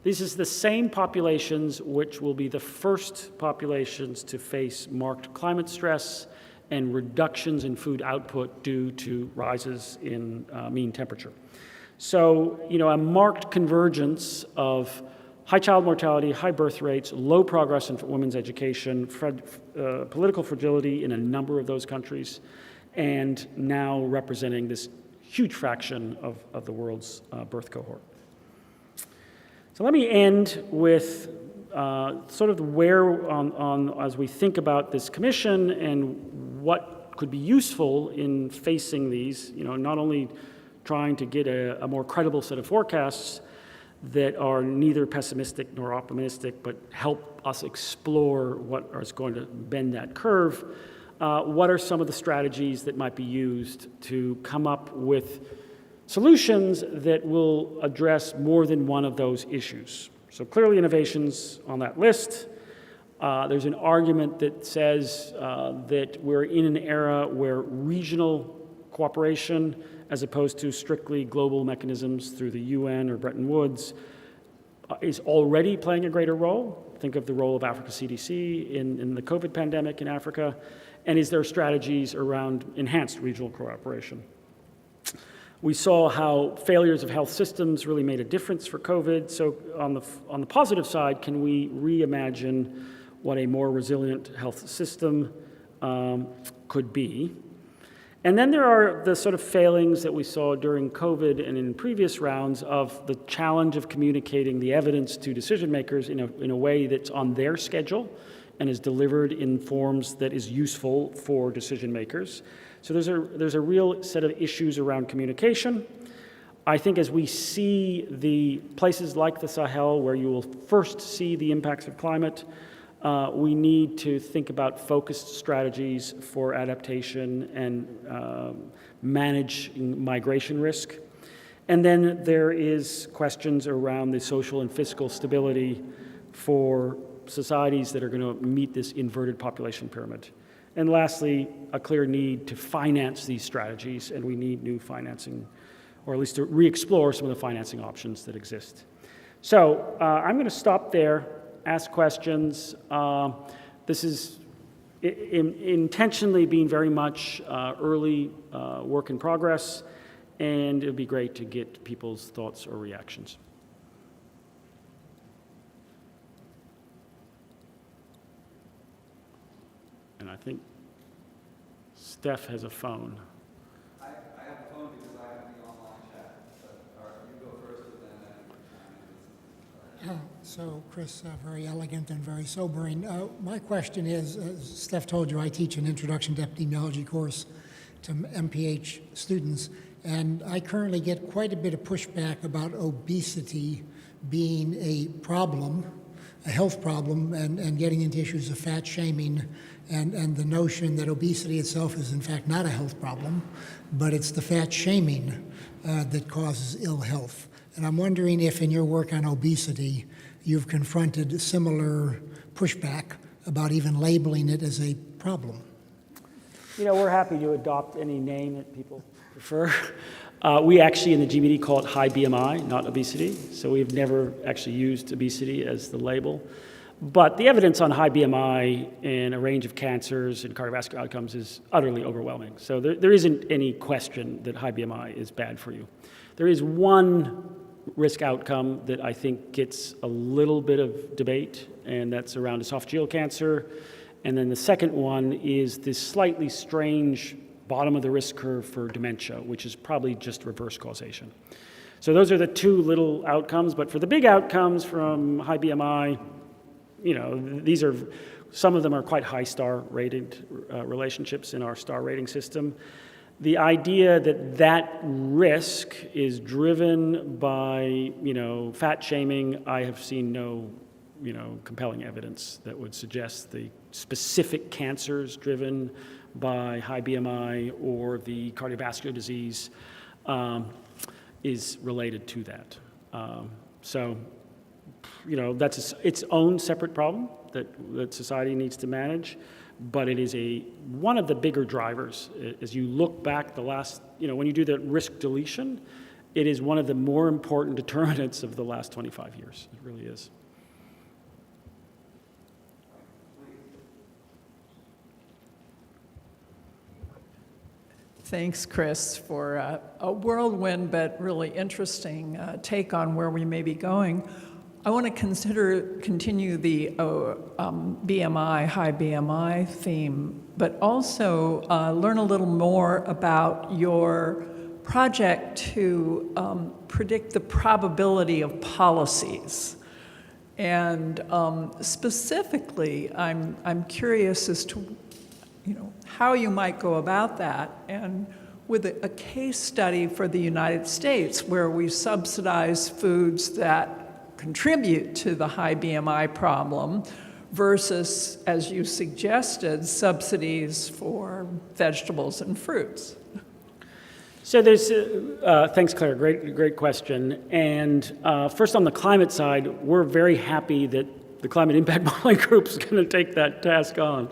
This is the same populations which will be the first populations to face marked climate stress and reductions in food output due to rises in mean temperature. So, a marked convergence of high child mortality, high birth rates, low progress in women's education, political fragility in a number of those countries, and now representing this huge fraction of the world's birth cohort. So let me end with sort of where as we think about this commission and what could be useful in facing these, not only trying to get a more credible set of forecasts, that are neither pessimistic nor optimistic, but help us explore what is going to bend that curve. What are some of the strategies that might be used to come up with solutions that will address more than one of those issues? So clearly innovation's on that list. There's an argument that says that we're in an era where regional cooperation, as opposed to strictly global mechanisms through the UN or Bretton Woods, is already playing a greater role. Think of the role of Africa CDC in the COVID pandemic in Africa. And is there strategies around enhanced regional cooperation? We saw how failures of health systems really made a difference for COVID. So on the positive side, can we reimagine what a more resilient health system could be? And then there are the sort of failings that we saw during COVID and in previous rounds of the challenge of communicating the evidence to decision makers in a way that's on their schedule and is delivered in forms that is useful for decision makers. So there's a real set of issues around communication. I think as we see the places like the Sahel, where you will first see the impacts of climate, we need to think about focused strategies for adaptation and managing migration risk. And then there is questions around the social and fiscal stability for societies that are going to meet this inverted population pyramid. And lastly, a clear need to finance these strategies, and we need new financing, or at least to re-explore some of the financing options that exist. So I'm going to stop there, ask questions. This is intentionally being very much early work in progress, and it would be great to get people's thoughts or reactions. And I think Steph has a phone. I have a phone because I have the online chat. But you go first, and then So, Chris, very elegant and very sobering. My question is, Steph told you I teach an Introduction to Epidemiology course to MPH students, and I currently get quite a bit of pushback about obesity being a problem, a health problem, and getting into issues of fat shaming, and the notion that obesity itself is in fact not a health problem, but it's the fat shaming that causes ill health. And I'm wondering if in your work on obesity, you've confronted similar pushback about even labeling it as a problem. You know, we're happy to adopt any name that people prefer. We actually in the GBD call it high BMI, not obesity. So we've never actually used obesity as the label. But the evidence on high BMI in a range of cancers and cardiovascular outcomes is utterly overwhelming. So there isn't any question that high BMI is bad for you. There is one risk outcome that I think gets a little bit of debate, and that's around esophageal cancer. And then the second one is this slightly strange bottom of the risk curve for dementia, which is probably just reverse causation. So those are the two little outcomes, but for the big outcomes from high BMI, you know, some of them are quite high star rated relationships in our star rating system. The idea that risk is driven by, fat shaming, I have seen no, compelling evidence that would suggest the specific cancers driven by high BMI or the cardiovascular disease is related to that. That's its own separate problem that society needs to manage, but it is one of the bigger drivers. As you look back the last, when you do the risk deletion, it is one of the more important determinants of the last 25 years. It really is. Thanks, Chris, for a whirlwind but really interesting take on where we may be going. I want to continue the BMI, high BMI theme, but also learn a little more about your project to predict the probability of policies. And specifically, I'm curious as to how you might go about that and with a case study for the United States where we subsidize foods that contribute to the high BMI problem versus, as you suggested, subsidies for vegetables and fruits. So there's, thanks Claire, great question. And first on the climate side, we're very happy that the climate impact modeling group is going to take that task on,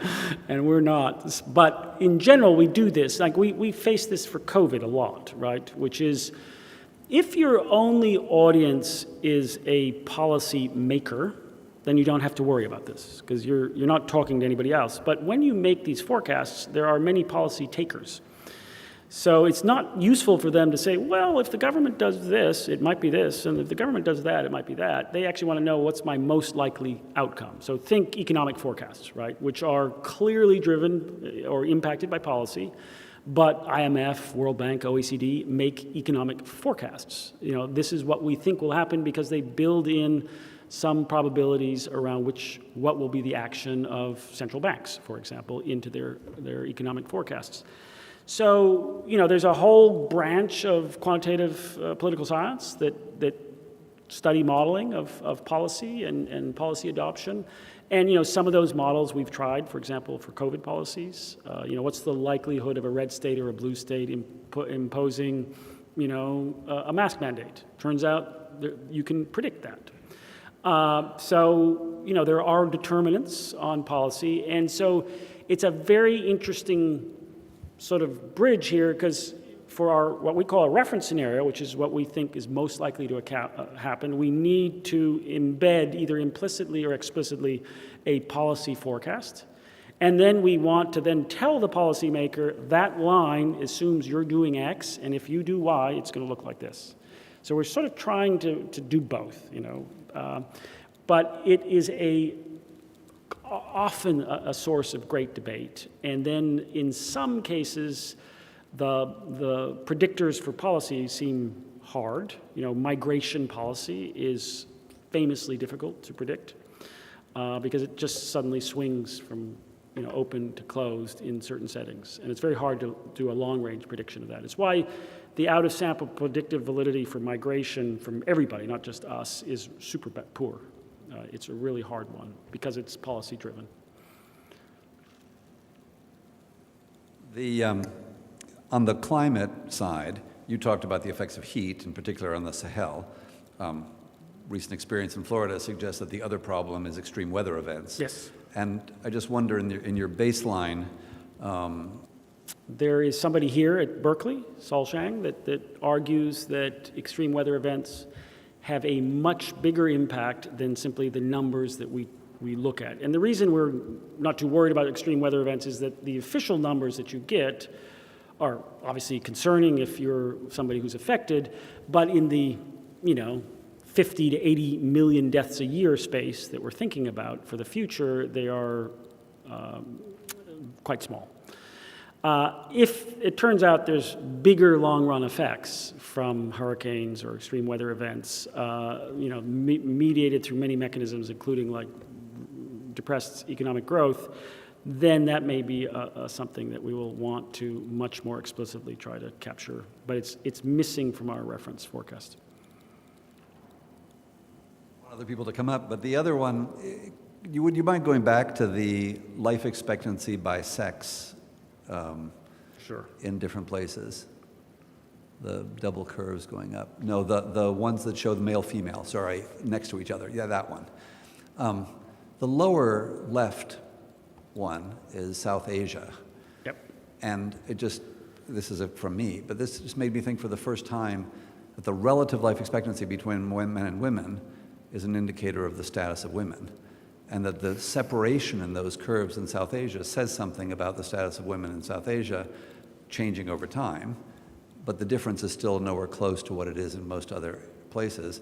and we're not. But in general, we do this. Like we face this for COVID a lot, right? Which is, if your only audience is a policy maker, then you don't have to worry about this because you're not talking to anybody else. But when you make these forecasts, there are many policy takers. So it's not useful for them to say, well, if the government does this, it might be this, and if the government does that, it might be that. They actually want to know what's my most likely outcome. So think economic forecasts, right, which are clearly driven or impacted by policy, but IMF, World Bank, OECD make economic forecasts. You know, this is what we think will happen because they build in some probabilities around what will be the action of central banks, for example, into their economic forecasts. So, you know, there's a whole branch of quantitative political science that study modeling of policy and policy adoption. And, you know, some of those models we've tried, for example, for COVID policies. You know, what's the likelihood of a red state or a blue state imposing, you know, a mask mandate? Turns out you can predict that. So, you know, there are determinants on policy. And so it's a very interesting sort of bridge here, because for our what we call a reference scenario, which is what we think is most likely to happen, we need to embed either implicitly or explicitly a policy forecast. And then we want to then tell the policymaker that line assumes you're doing X, and if you do Y, it's going to look like this. So we're sort of trying to do both, you know. But it is often a source of great debate. And then in some cases, the predictors for policy seem hard. You know, migration policy is famously difficult to predict because it just suddenly swings from, you know, open to closed in certain settings. And it's very hard to do a long-range prediction of that. It's why the out-of-sample predictive validity for migration from everybody, not just us, is super poor. It's a really hard one because it's policy-driven. On the climate side, you talked about the effects of heat, in particular on the Sahel. Recent experience in Florida suggests that the other problem is extreme weather events. Yes. And I just wonder, in your baseline, there is somebody here at Berkeley, Sol Shang, that argues that extreme weather events have a much bigger impact than simply the numbers that we look at. And the reason we're not too worried about extreme weather events is that the official numbers that you get are obviously concerning if you're somebody who's affected, but in the, you know, 50 to 80 million deaths a year space that we're thinking about for the future, they are quite small. If it turns out there's bigger long-run effects from hurricanes or extreme weather events, you know, mediated through many mechanisms, including like depressed economic growth, then that may be something that we will want to much more explicitly try to capture. But it's missing from our reference forecast. other people to come up, but the other one, would you mind going back to the life expectancy by sex? Sure. In different places, the double curves going up. No, the ones that show the male-female, sorry, next to each other. Yeah, that one. The lower left one is South Asia. Yep. And it just, this is from me, but this just made me think for the first time that the relative life expectancy between men and women is an indicator of the status of women. And that the separation in those curves in South Asia says something about the status of women in South Asia changing over time, but the difference is still nowhere close to what it is in most other places.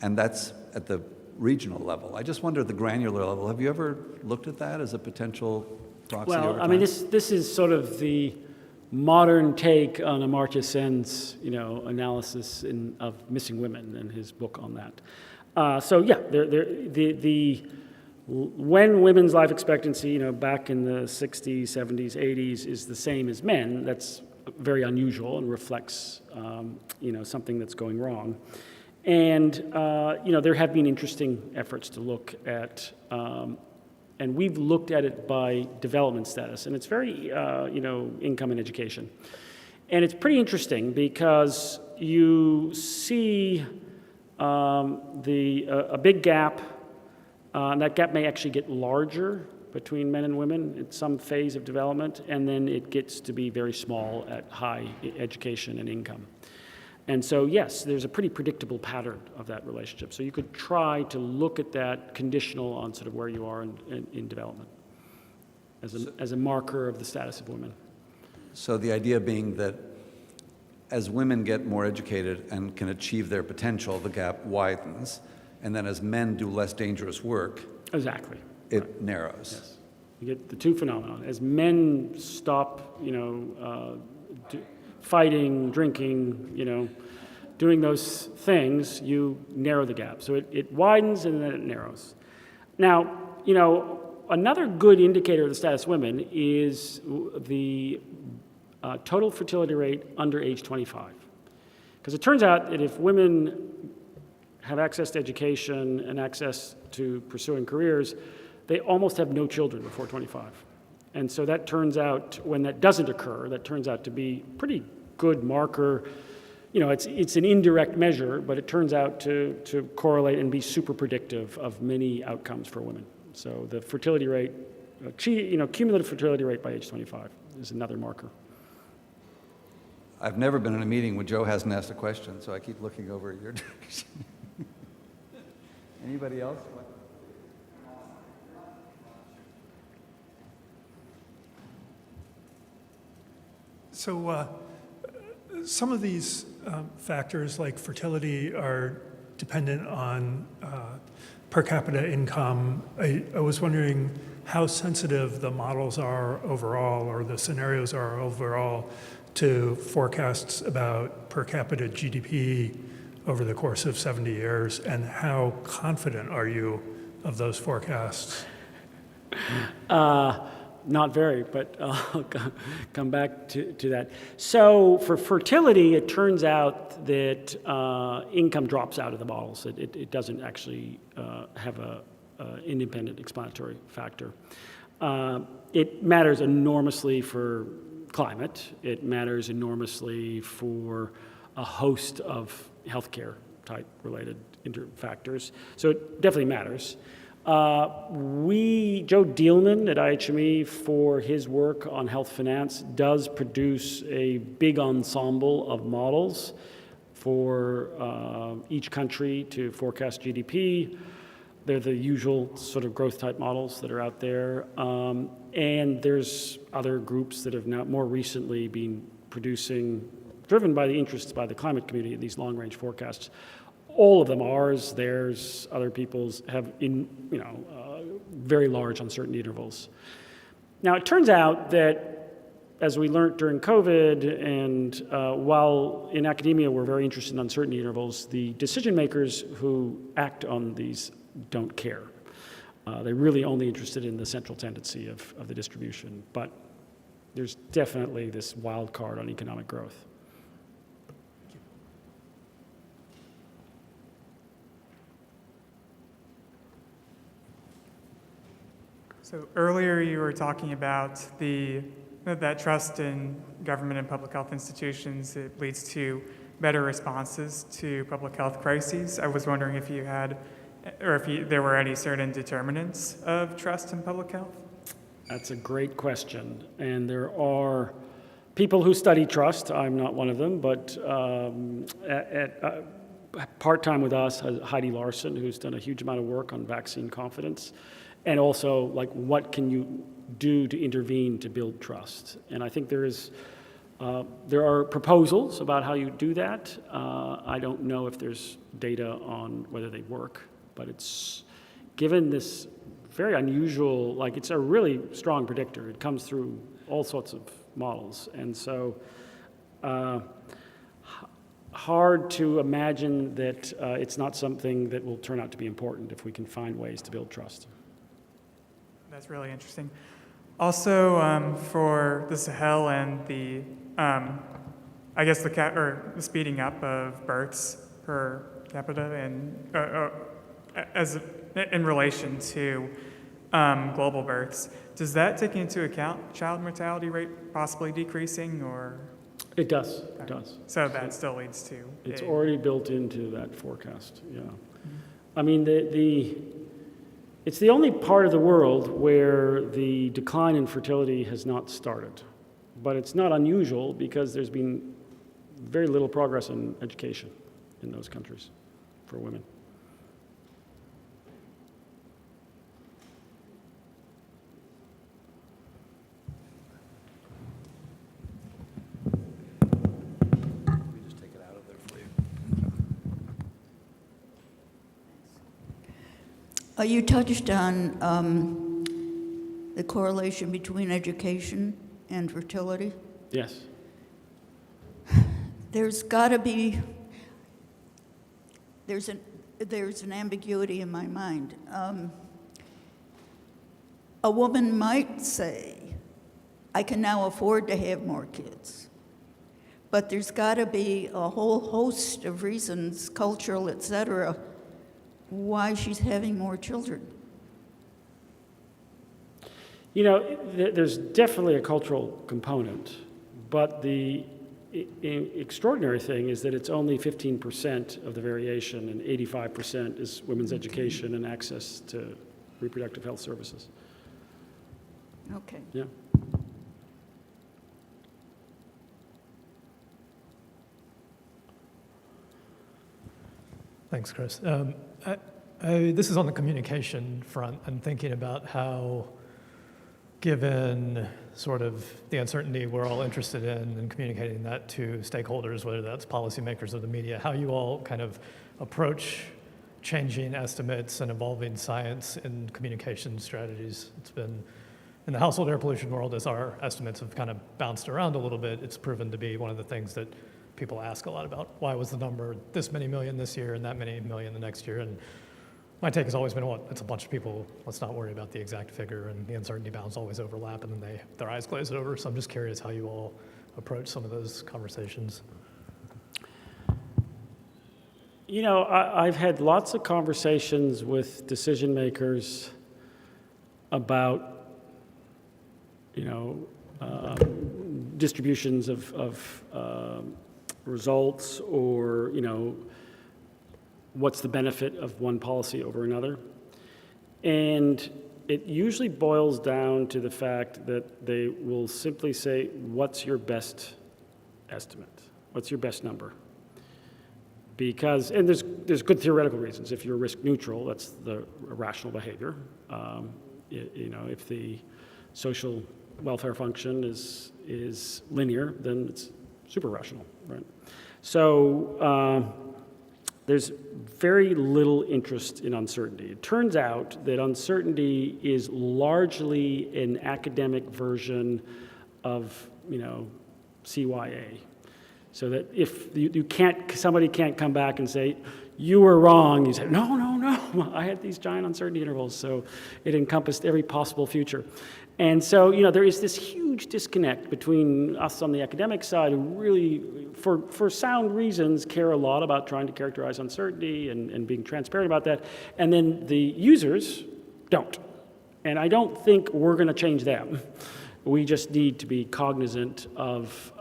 And that's at the regional level. I just wonder at the granular level, have you ever looked at that as a potential proxy over time? Well, I mean, this is sort of the modern take on Amartya Sen's, analysis of missing women and his book on that. So yeah, when women's life expectancy, back in the 60s, 70s, 80s is the same as men, that's very unusual and reflects, something that's going wrong. And, there have been interesting efforts to look at, and we've looked at it by development status, and it's very, income and education. And it's pretty interesting because you see a big gap, and that gap may actually get larger between men and women at some phase of development, and then it gets to be very small at high education and income. And so, yes, there's a pretty predictable pattern of that relationship. So you could try to look at that conditional on sort of where you are in development as a marker of the status of women. So the idea being that as women get more educated and can achieve their potential, the gap widens, and then as men do less dangerous work, Exactly. it narrows. Yes. You get the two phenomena. As men stop, fighting, drinking, doing those things, you narrow the gap. So it widens and then it narrows. Now, another good indicator of the status of women is the total fertility rate under age 25. Because it turns out that if women have access to education and access to pursuing careers, they almost have no children before 25. And so that turns out, when that doesn't occur, that turns out to be a pretty good marker. It's an indirect measure, but it turns out to correlate and be super predictive of many outcomes for women. So the fertility rate, cumulative fertility rate by age 25 is another marker. I've never been in a meeting where Joe hasn't asked a question, so I keep looking over at your direction. Anybody else? So some of these factors like fertility are dependent on per capita income. I was wondering how sensitive the models are overall, or the scenarios are overall, to forecasts about per capita GDP over the course of 70 years, and how confident are you of those forecasts? Not very, but I'll come back to that. So for fertility, it turns out that income drops out of the models. It doesn't actually have an independent explanatory factor. It matters enormously for climate. It matters enormously for a host of healthcare type related factors. So it definitely matters. Joe Dielman at IHME, for his work on health finance, does produce a big ensemble of models for each country to forecast GDP. They're the usual sort of growth type models that are out there. And there's other groups that have now more recently been producing, driven by the interests by the climate community, these long range forecasts. All of them, ours, theirs, other people's, have very large uncertainty intervals. Now, it turns out that, as we learned during COVID, and while in academia we're very interested in uncertainty intervals, the decision makers who act on these don't care. They're really only interested in the central tendency of the distribution. But there's definitely this wild card on economic growth. So earlier you were talking about that trust in government and public health institutions, it leads to better responses to public health crises. I was wondering if you had, or if there were any certain determinants of trust in public health? That's a great question. And there are people who study trust. I'm not one of them, but part-time with us, Heidi Larson, who's done a huge amount of work on vaccine confidence. And also, what can you do to intervene to build trust? And I think there are proposals about how you do that. I don't know if there's data on whether they work, but it's given this very unusual, it's a really strong predictor. It comes through all sorts of models. And so hard to imagine that it's not something that will turn out to be important if we can find ways to build trust. That's really interesting. Also, for the Sahel and the I guess the speeding up of births per capita and in relation to global births, does that take into account child mortality rate possibly decreasing, or? It does, it does. So that still leads to. It's already built into that forecast, yeah. I mean, it's the only part of the world where the decline in fertility has not started. But it's not unusual because there's been very little progress in education in those countries for women. You touched on the correlation between education and fertility. Yes. There's got to be, there's an ambiguity in my mind. A woman might say, I can now afford to have more kids. But there's got to be a whole host of reasons, cultural, et cetera, why she's having more children. You know, there's definitely a cultural component, but the extraordinary thing is that it's only 15% of the variation, and 85% is women's education and access to reproductive health services. Okay. Yeah. Thanks, Chris. This is on the communication front. I'm thinking about how, given sort of the uncertainty we're all interested in and communicating that to stakeholders, whether that's policymakers or the media, how you all kind of approach changing estimates and evolving science in communication strategies. It's been, in the household air pollution world, as our estimates have kind of bounced around a little bit, it's proven to be one of the things that people ask a lot about. Why was the number this many million this year and that many million the next year? And my take has always been, well, it's a bunch of people. Let's not worry about the exact figure, and the uncertainty bounds always overlap, and then their eyes glaze over. So I'm just curious how you all approach some of those conversations. You know, I've had lots of conversations with decision makers about, you know, distributions of results, or, you know, what's the benefit of one policy over another. And it usually boils down to the fact that they will simply say, what's your best estimate? What's your best number? Because, and there's good theoretical reasons. If you're risk neutral, that's the rational behavior. You know, if the social welfare function is linear, then it's super rational, right? So there's very little interest in uncertainty. It turns out that uncertainty is largely an academic version of, you know, CYA. So that if somebody can't come back and say, you were wrong, you say, no, I had these giant uncertainty intervals, so it encompassed every possible future. And so, you know, there is this huge disconnect between us on the academic side, who really, for sound reasons, care a lot about trying to characterize uncertainty and being transparent about that, and then the users don't. And I don't think we're going to change them. We just need to be cognizant of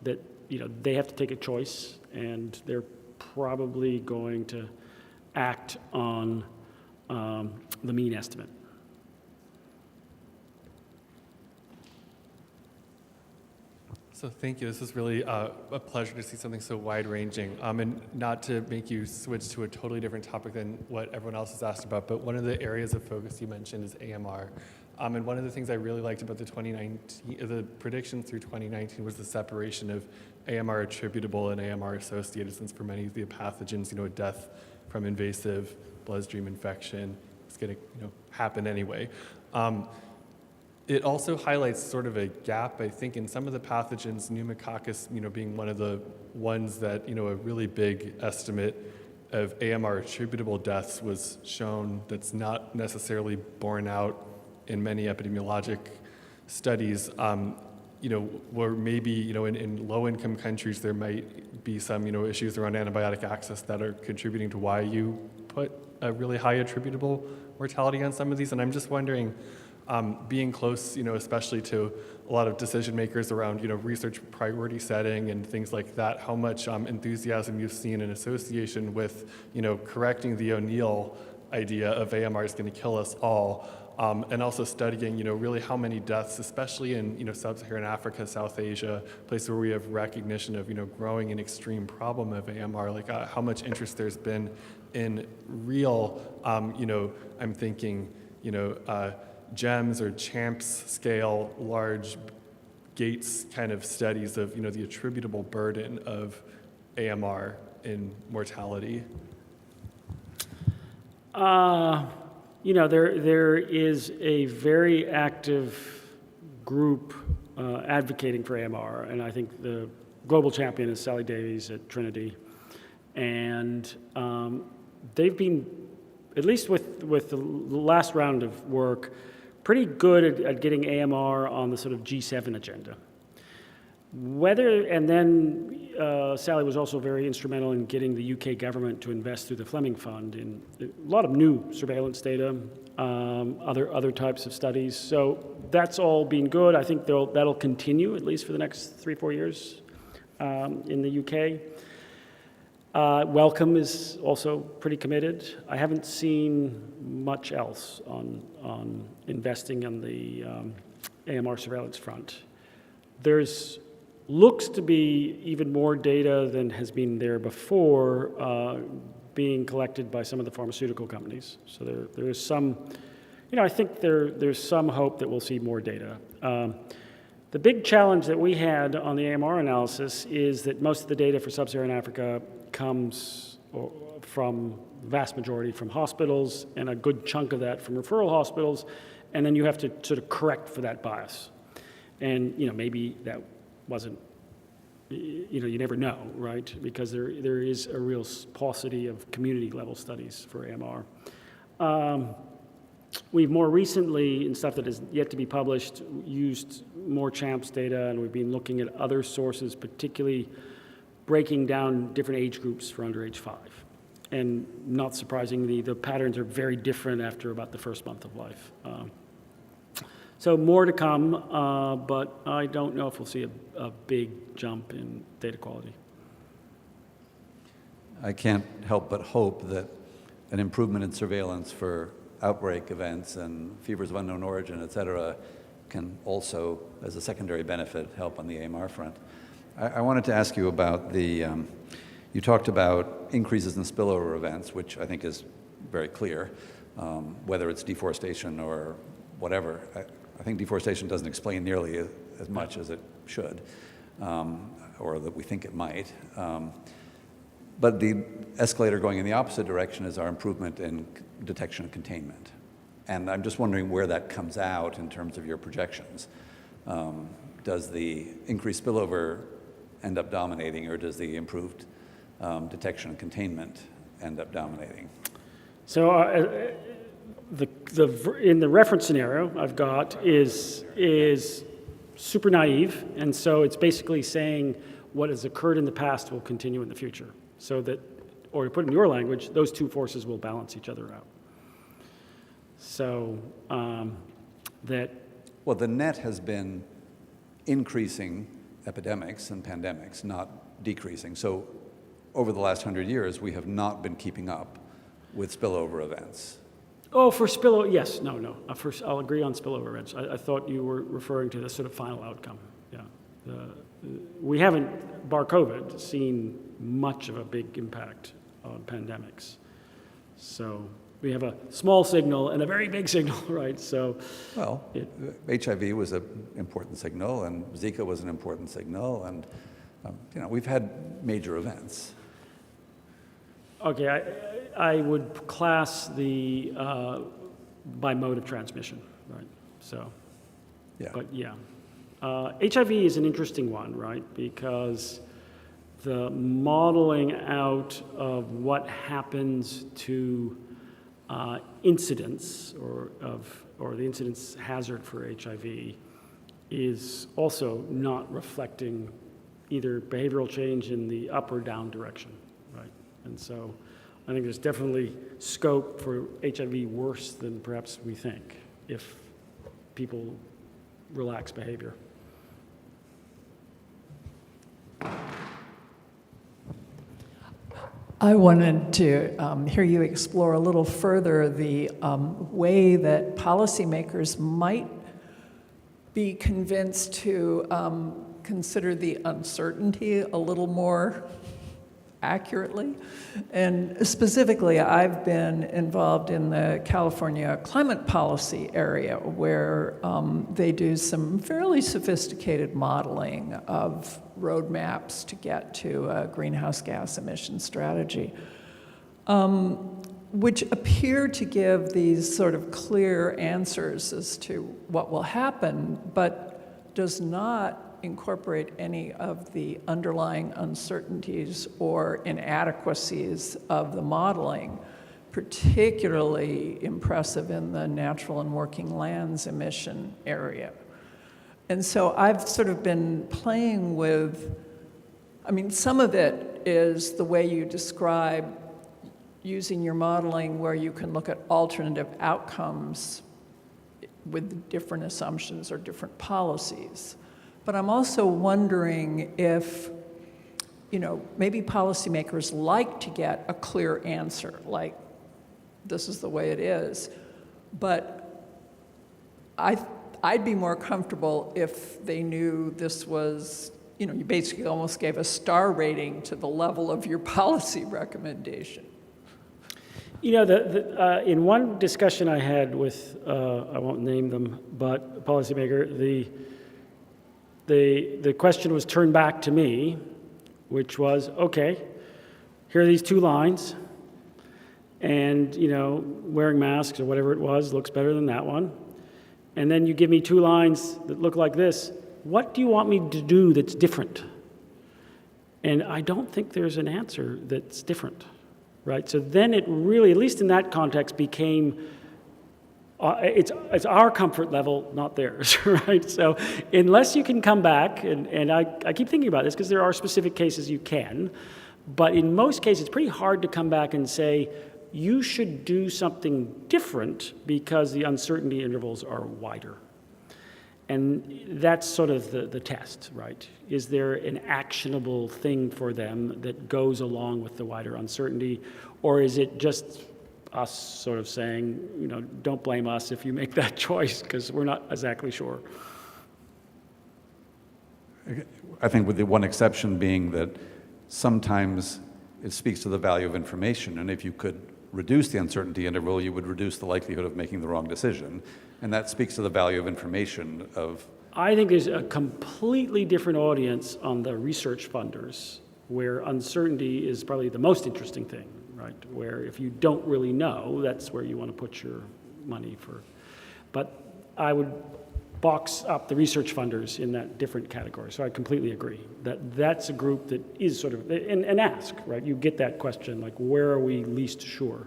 that, you know, they have to take a choice, and they're probably going to act on the mean estimate. So thank you. This is really a pleasure to see something so wide-ranging. And not to make you switch to a totally different topic than what everyone else has asked about, but one of the areas of focus you mentioned is AMR. And one of the things I really liked about the prediction through 2019 was the separation of AMR attributable and AMR associated, since for many of the pathogens, you know, death from invasive bloodstream infection is going to, you know, happen anyway. It also highlights sort of a gap, I think, in some of the pathogens, pneumococcus, you know, being one of the ones that, you know, a really big estimate of AMR attributable deaths was shown that's not necessarily borne out in many epidemiologic studies. where maybe, in low-income countries, there might be some, issues around antibiotic access that are contributing to why you put a really high attributable mortality on some of these. And I'm just wondering, being close, especially to a lot of decision makers around, research priority setting and things like that, how much enthusiasm you've seen in association with, correcting the O'Neill idea of AMR is going to kill us all. And also studying, really how many deaths, especially in, sub-Saharan Africa, South Asia, places where we have recognition of, growing an extreme problem of AMR, like how much interest there's been in real, I'm thinking, GEMS or CHAMPS scale, large Gates kind of studies of, the attributable burden of AMR in mortality. There is a very active group advocating for AMR, and I think the global champion is Sally Davies at Trinity. And they've been, at least with the last round of work, pretty good at getting AMR on the sort of G7 agenda. And then Sally was also very instrumental in getting the UK government to invest through the Fleming Fund in a lot of new surveillance data, other types of studies. So that's all been good. I think that'll continue at least for the next 3-4 years in the UK. Wellcome is also pretty committed. I haven't seen much else on investing on the AMR surveillance front. There's looks to be even more data than has been there before being collected by some of the pharmaceutical companies. So there is some, I think there's some hope that we'll see more data. The big challenge that we had on the AMR analysis is that most of the data for sub-Saharan Africa comes from, the vast majority from hospitals, and a good chunk of that from referral hospitals, and then you have to sort of correct for that bias. And maybe that wasn't, you never know, right? Because there is a real paucity of community level studies for AMR. We've more recently, in stuff that is yet to be published, used more CHAMPS data, and we've been looking at other sources, particularly breaking down different age groups for under age 5. And not surprisingly, the patterns are very different after about the first month of life. So more to come, but I don't know if we'll see a big jump in data quality. I can't help but hope that an improvement in surveillance for outbreak events and fevers of unknown origin, et cetera, can also, as a secondary benefit, help on the AMR front. I wanted to ask you about you talked about increases in spillover events, which I think is very clear, whether it's deforestation or whatever. I think deforestation doesn't explain nearly as much as it should, or that we think it might. But the escalator going in the opposite direction is our improvement in detection and containment. And I'm just wondering where that comes out in terms of your projections. Does the increased spillover end up dominating, or does the improved detection and containment end up dominating? So in the reference scenario I've got is super naive, and so it's basically saying what has occurred in the past will continue in the future. So that, or to put it in your language, those two forces will balance each other out. So that... Well, the net has been increasing epidemics and pandemics, not decreasing. So over the last 100 years, we have not been keeping up with spillover events. Oh, for spillover, yes, no. First, I'll agree on spillover events. I thought you were referring to the sort of final outcome. Yeah, we haven't, bar COVID, seen much of a big impact on pandemics. So we have a small signal and a very big signal, right? So, well, HIV was an important signal, and Zika was an important signal, and we've had major events. Okay, I would class the by mode of transmission, right? So, yeah. But yeah, HIV is an interesting one, right? Because the modeling out of what happens to incidence or the incidence hazard for HIV is also not reflecting either behavioral change in the up or down direction, right? And so I think there's definitely scope for HIV worse than perhaps we think if people relax behavior. I wanted to hear you explore a little further the way that policymakers might be convinced to consider the uncertainty a little more accurately. And specifically, I've been involved in the California climate policy area where they do some fairly sophisticated modeling of roadmaps to get to a greenhouse gas emission strategy, which appear to give these sort of clear answers as to what will happen, but does not incorporate any of the underlying uncertainties or inadequacies of the modeling, particularly impressive in the natural and working lands emission area. And so I've sort of been playing with, I mean, some of it is the way you describe using your modeling where you can look at alternative outcomes with different assumptions or different policies. But I'm also wondering if, you know, maybe policymakers like to get a clear answer, like this is the way it is. But I'd be more comfortable if they knew this was, you know, you basically almost gave a star rating to the level of your policy recommendation. You know, in one discussion I had with, I won't name them, but a policymaker, the question was turned back to me, which was, okay, here are these two lines, and, you know, wearing masks or whatever it was looks better than that one. And then you give me two lines that look like this. What do you want me to do that's different? And I don't think there's an answer that's different, right? So then it really, at least in that context, became it's our comfort level, not theirs, right? So unless you can come back, and I keep thinking about this because there are specific cases you can, but in most cases it's pretty hard to come back and say, you should do something different because the uncertainty intervals are wider. And that's sort of the test, right? Is there an actionable thing for them that goes along with the wider uncertainty, or is it just us sort of saying, you know, don't blame us if you make that choice because we're not exactly sure. I think with the one exception being that sometimes it speaks to the value of information, and if you could reduce the uncertainty interval, you would reduce the likelihood of making the wrong decision, and that speaks to the value of information of... I think there's a completely different audience on the research funders where uncertainty is probably the most interesting thing, right? Where if you don't really know, that's where you want to put your money for. But I would box up the research funders in that different category. So I completely agree that that's a group that is sort of, and ask, right? You get that question, like, where are we least sure?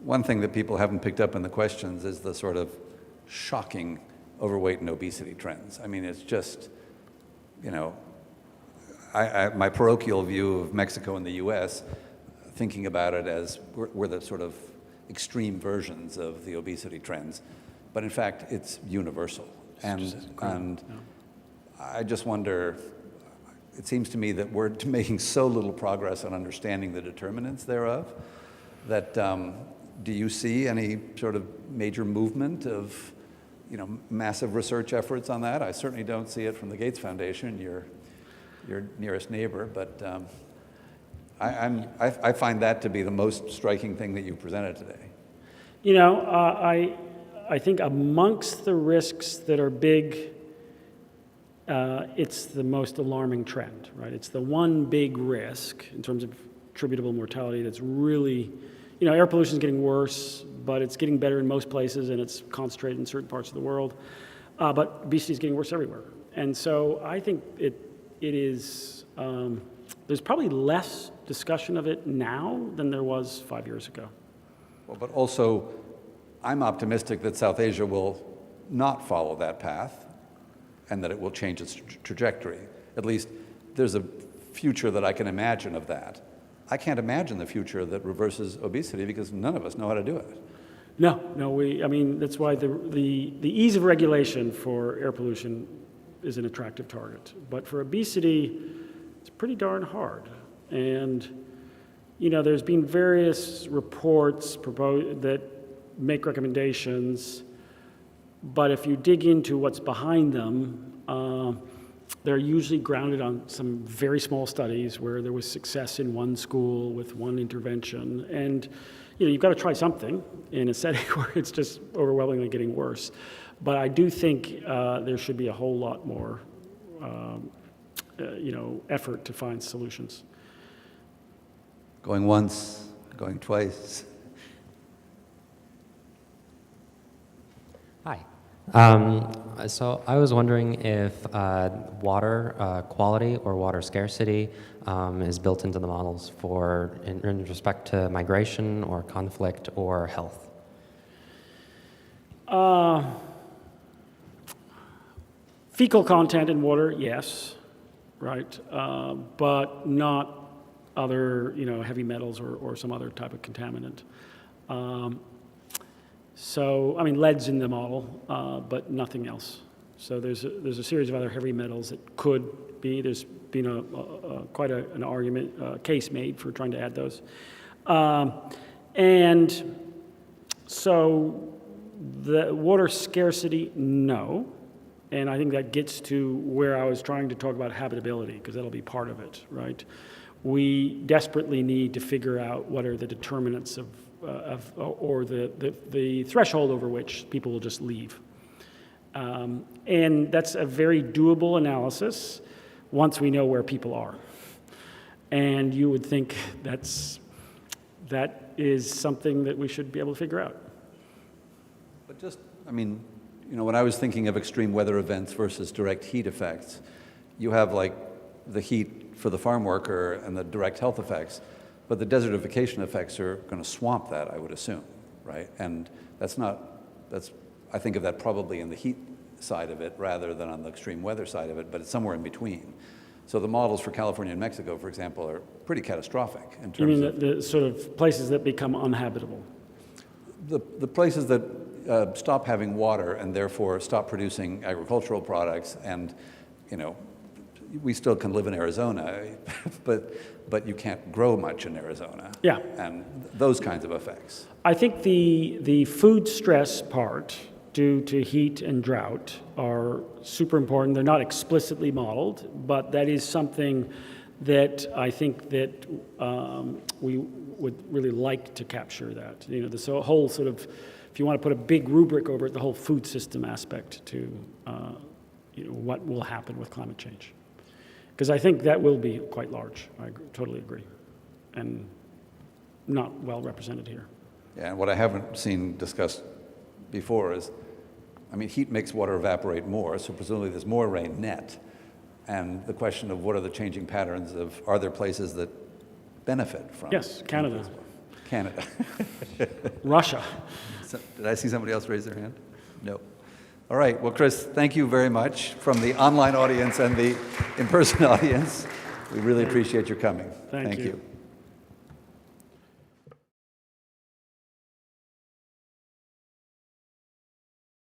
One thing that people haven't picked up in the questions is the sort of shocking overweight and obesity trends. I mean, it's just, you know, my parochial view of Mexico and the US, thinking about it as we're the sort of extreme versions of the obesity trends. But in fact, it's universal. And I just wonder, it seems to me that we're making so little progress on understanding the determinants thereof that do you see any sort of major movement of, you know, massive research efforts on that? I certainly don't see it from the Gates Foundation, your nearest neighbor, but I find that to be the most striking thing that you presented today. You know, I think amongst the risks that are big, it's the most alarming trend, right? It's the one big risk in terms of attributable mortality that's really, you know, air pollution is getting worse, but it's getting better in most places and it's concentrated in certain parts of the world. But obesity is getting worse everywhere. And so I think it is, there's probably less discussion of it now than there was 5 years ago. Well, but also, I'm optimistic that South Asia will not follow that path and that it will change its trajectory. At least there's a future that I can imagine of that. I can't imagine the future that reverses obesity because none of us know how to do it. No, I mean, that's why the ease of regulation for air pollution is an attractive target. But for obesity, it's pretty darn hard. And, you know, there's been various reports that make recommendations, but if you dig into what's behind them, they're usually grounded on some very small studies where there was success in one school with one intervention. And, you know, you've got to try something in a setting where it's just overwhelmingly getting worse. But I do think there should be a whole lot more, you know, effort to find solutions. Going once, going twice. Hi. So I was wondering if water quality or water scarcity is built into the models in respect to migration or conflict or health. Fecal content in water, yes, right, but not other, you know, heavy metals or some other type of contaminant. So, I mean, lead's in the model, but nothing else. So there's a series of other heavy metals that could be. There's been quite an argument, case made for trying to add those. And so the water scarcity, no. And I think that gets to where I was trying to talk about habitability, because that'll be part of it, right? We desperately need to figure out what are the determinants or the threshold over which people will just leave. And that's a very doable analysis once we know where people are. And you would think that is something that we should be able to figure out. But just, I mean, you know, when I was thinking of extreme weather events versus direct heat effects, you have like the heat for the farm worker and the direct health effects, but the desertification effects are going to swamp that, I would assume, right? And I think of that probably in the heat side of it rather than on the extreme weather side of it, but it's somewhere in between. So the models for California and Mexico, for example, are pretty catastrophic in terms of... You mean the sort of places that become uninhabitable? The places that stop having water and therefore stop producing agricultural products, and, you know, we still can live in Arizona, but you can't grow much in Arizona. Yeah. And those kinds of effects. I think the food stress part due to heat and drought are super important. They're not explicitly modeled, but that is something that I think that we would really like to capture that. You know, this whole sort of, if you want to put a big rubric over it, the whole food system aspect to you know, what will happen with climate change. Because I think that will be quite large. I totally agree. And not well represented here. Yeah, and what I haven't seen discussed before is, I mean, heat makes water evaporate more, so presumably there's more rain net. And the question of what are the changing patterns of, are there places that benefit from? Yes, Canada. Canada. Russia. So, did I see somebody else raise their hand? No. All right, well, Chris, thank you very much from the online audience and the in-person audience. We really appreciate your coming. Thank you.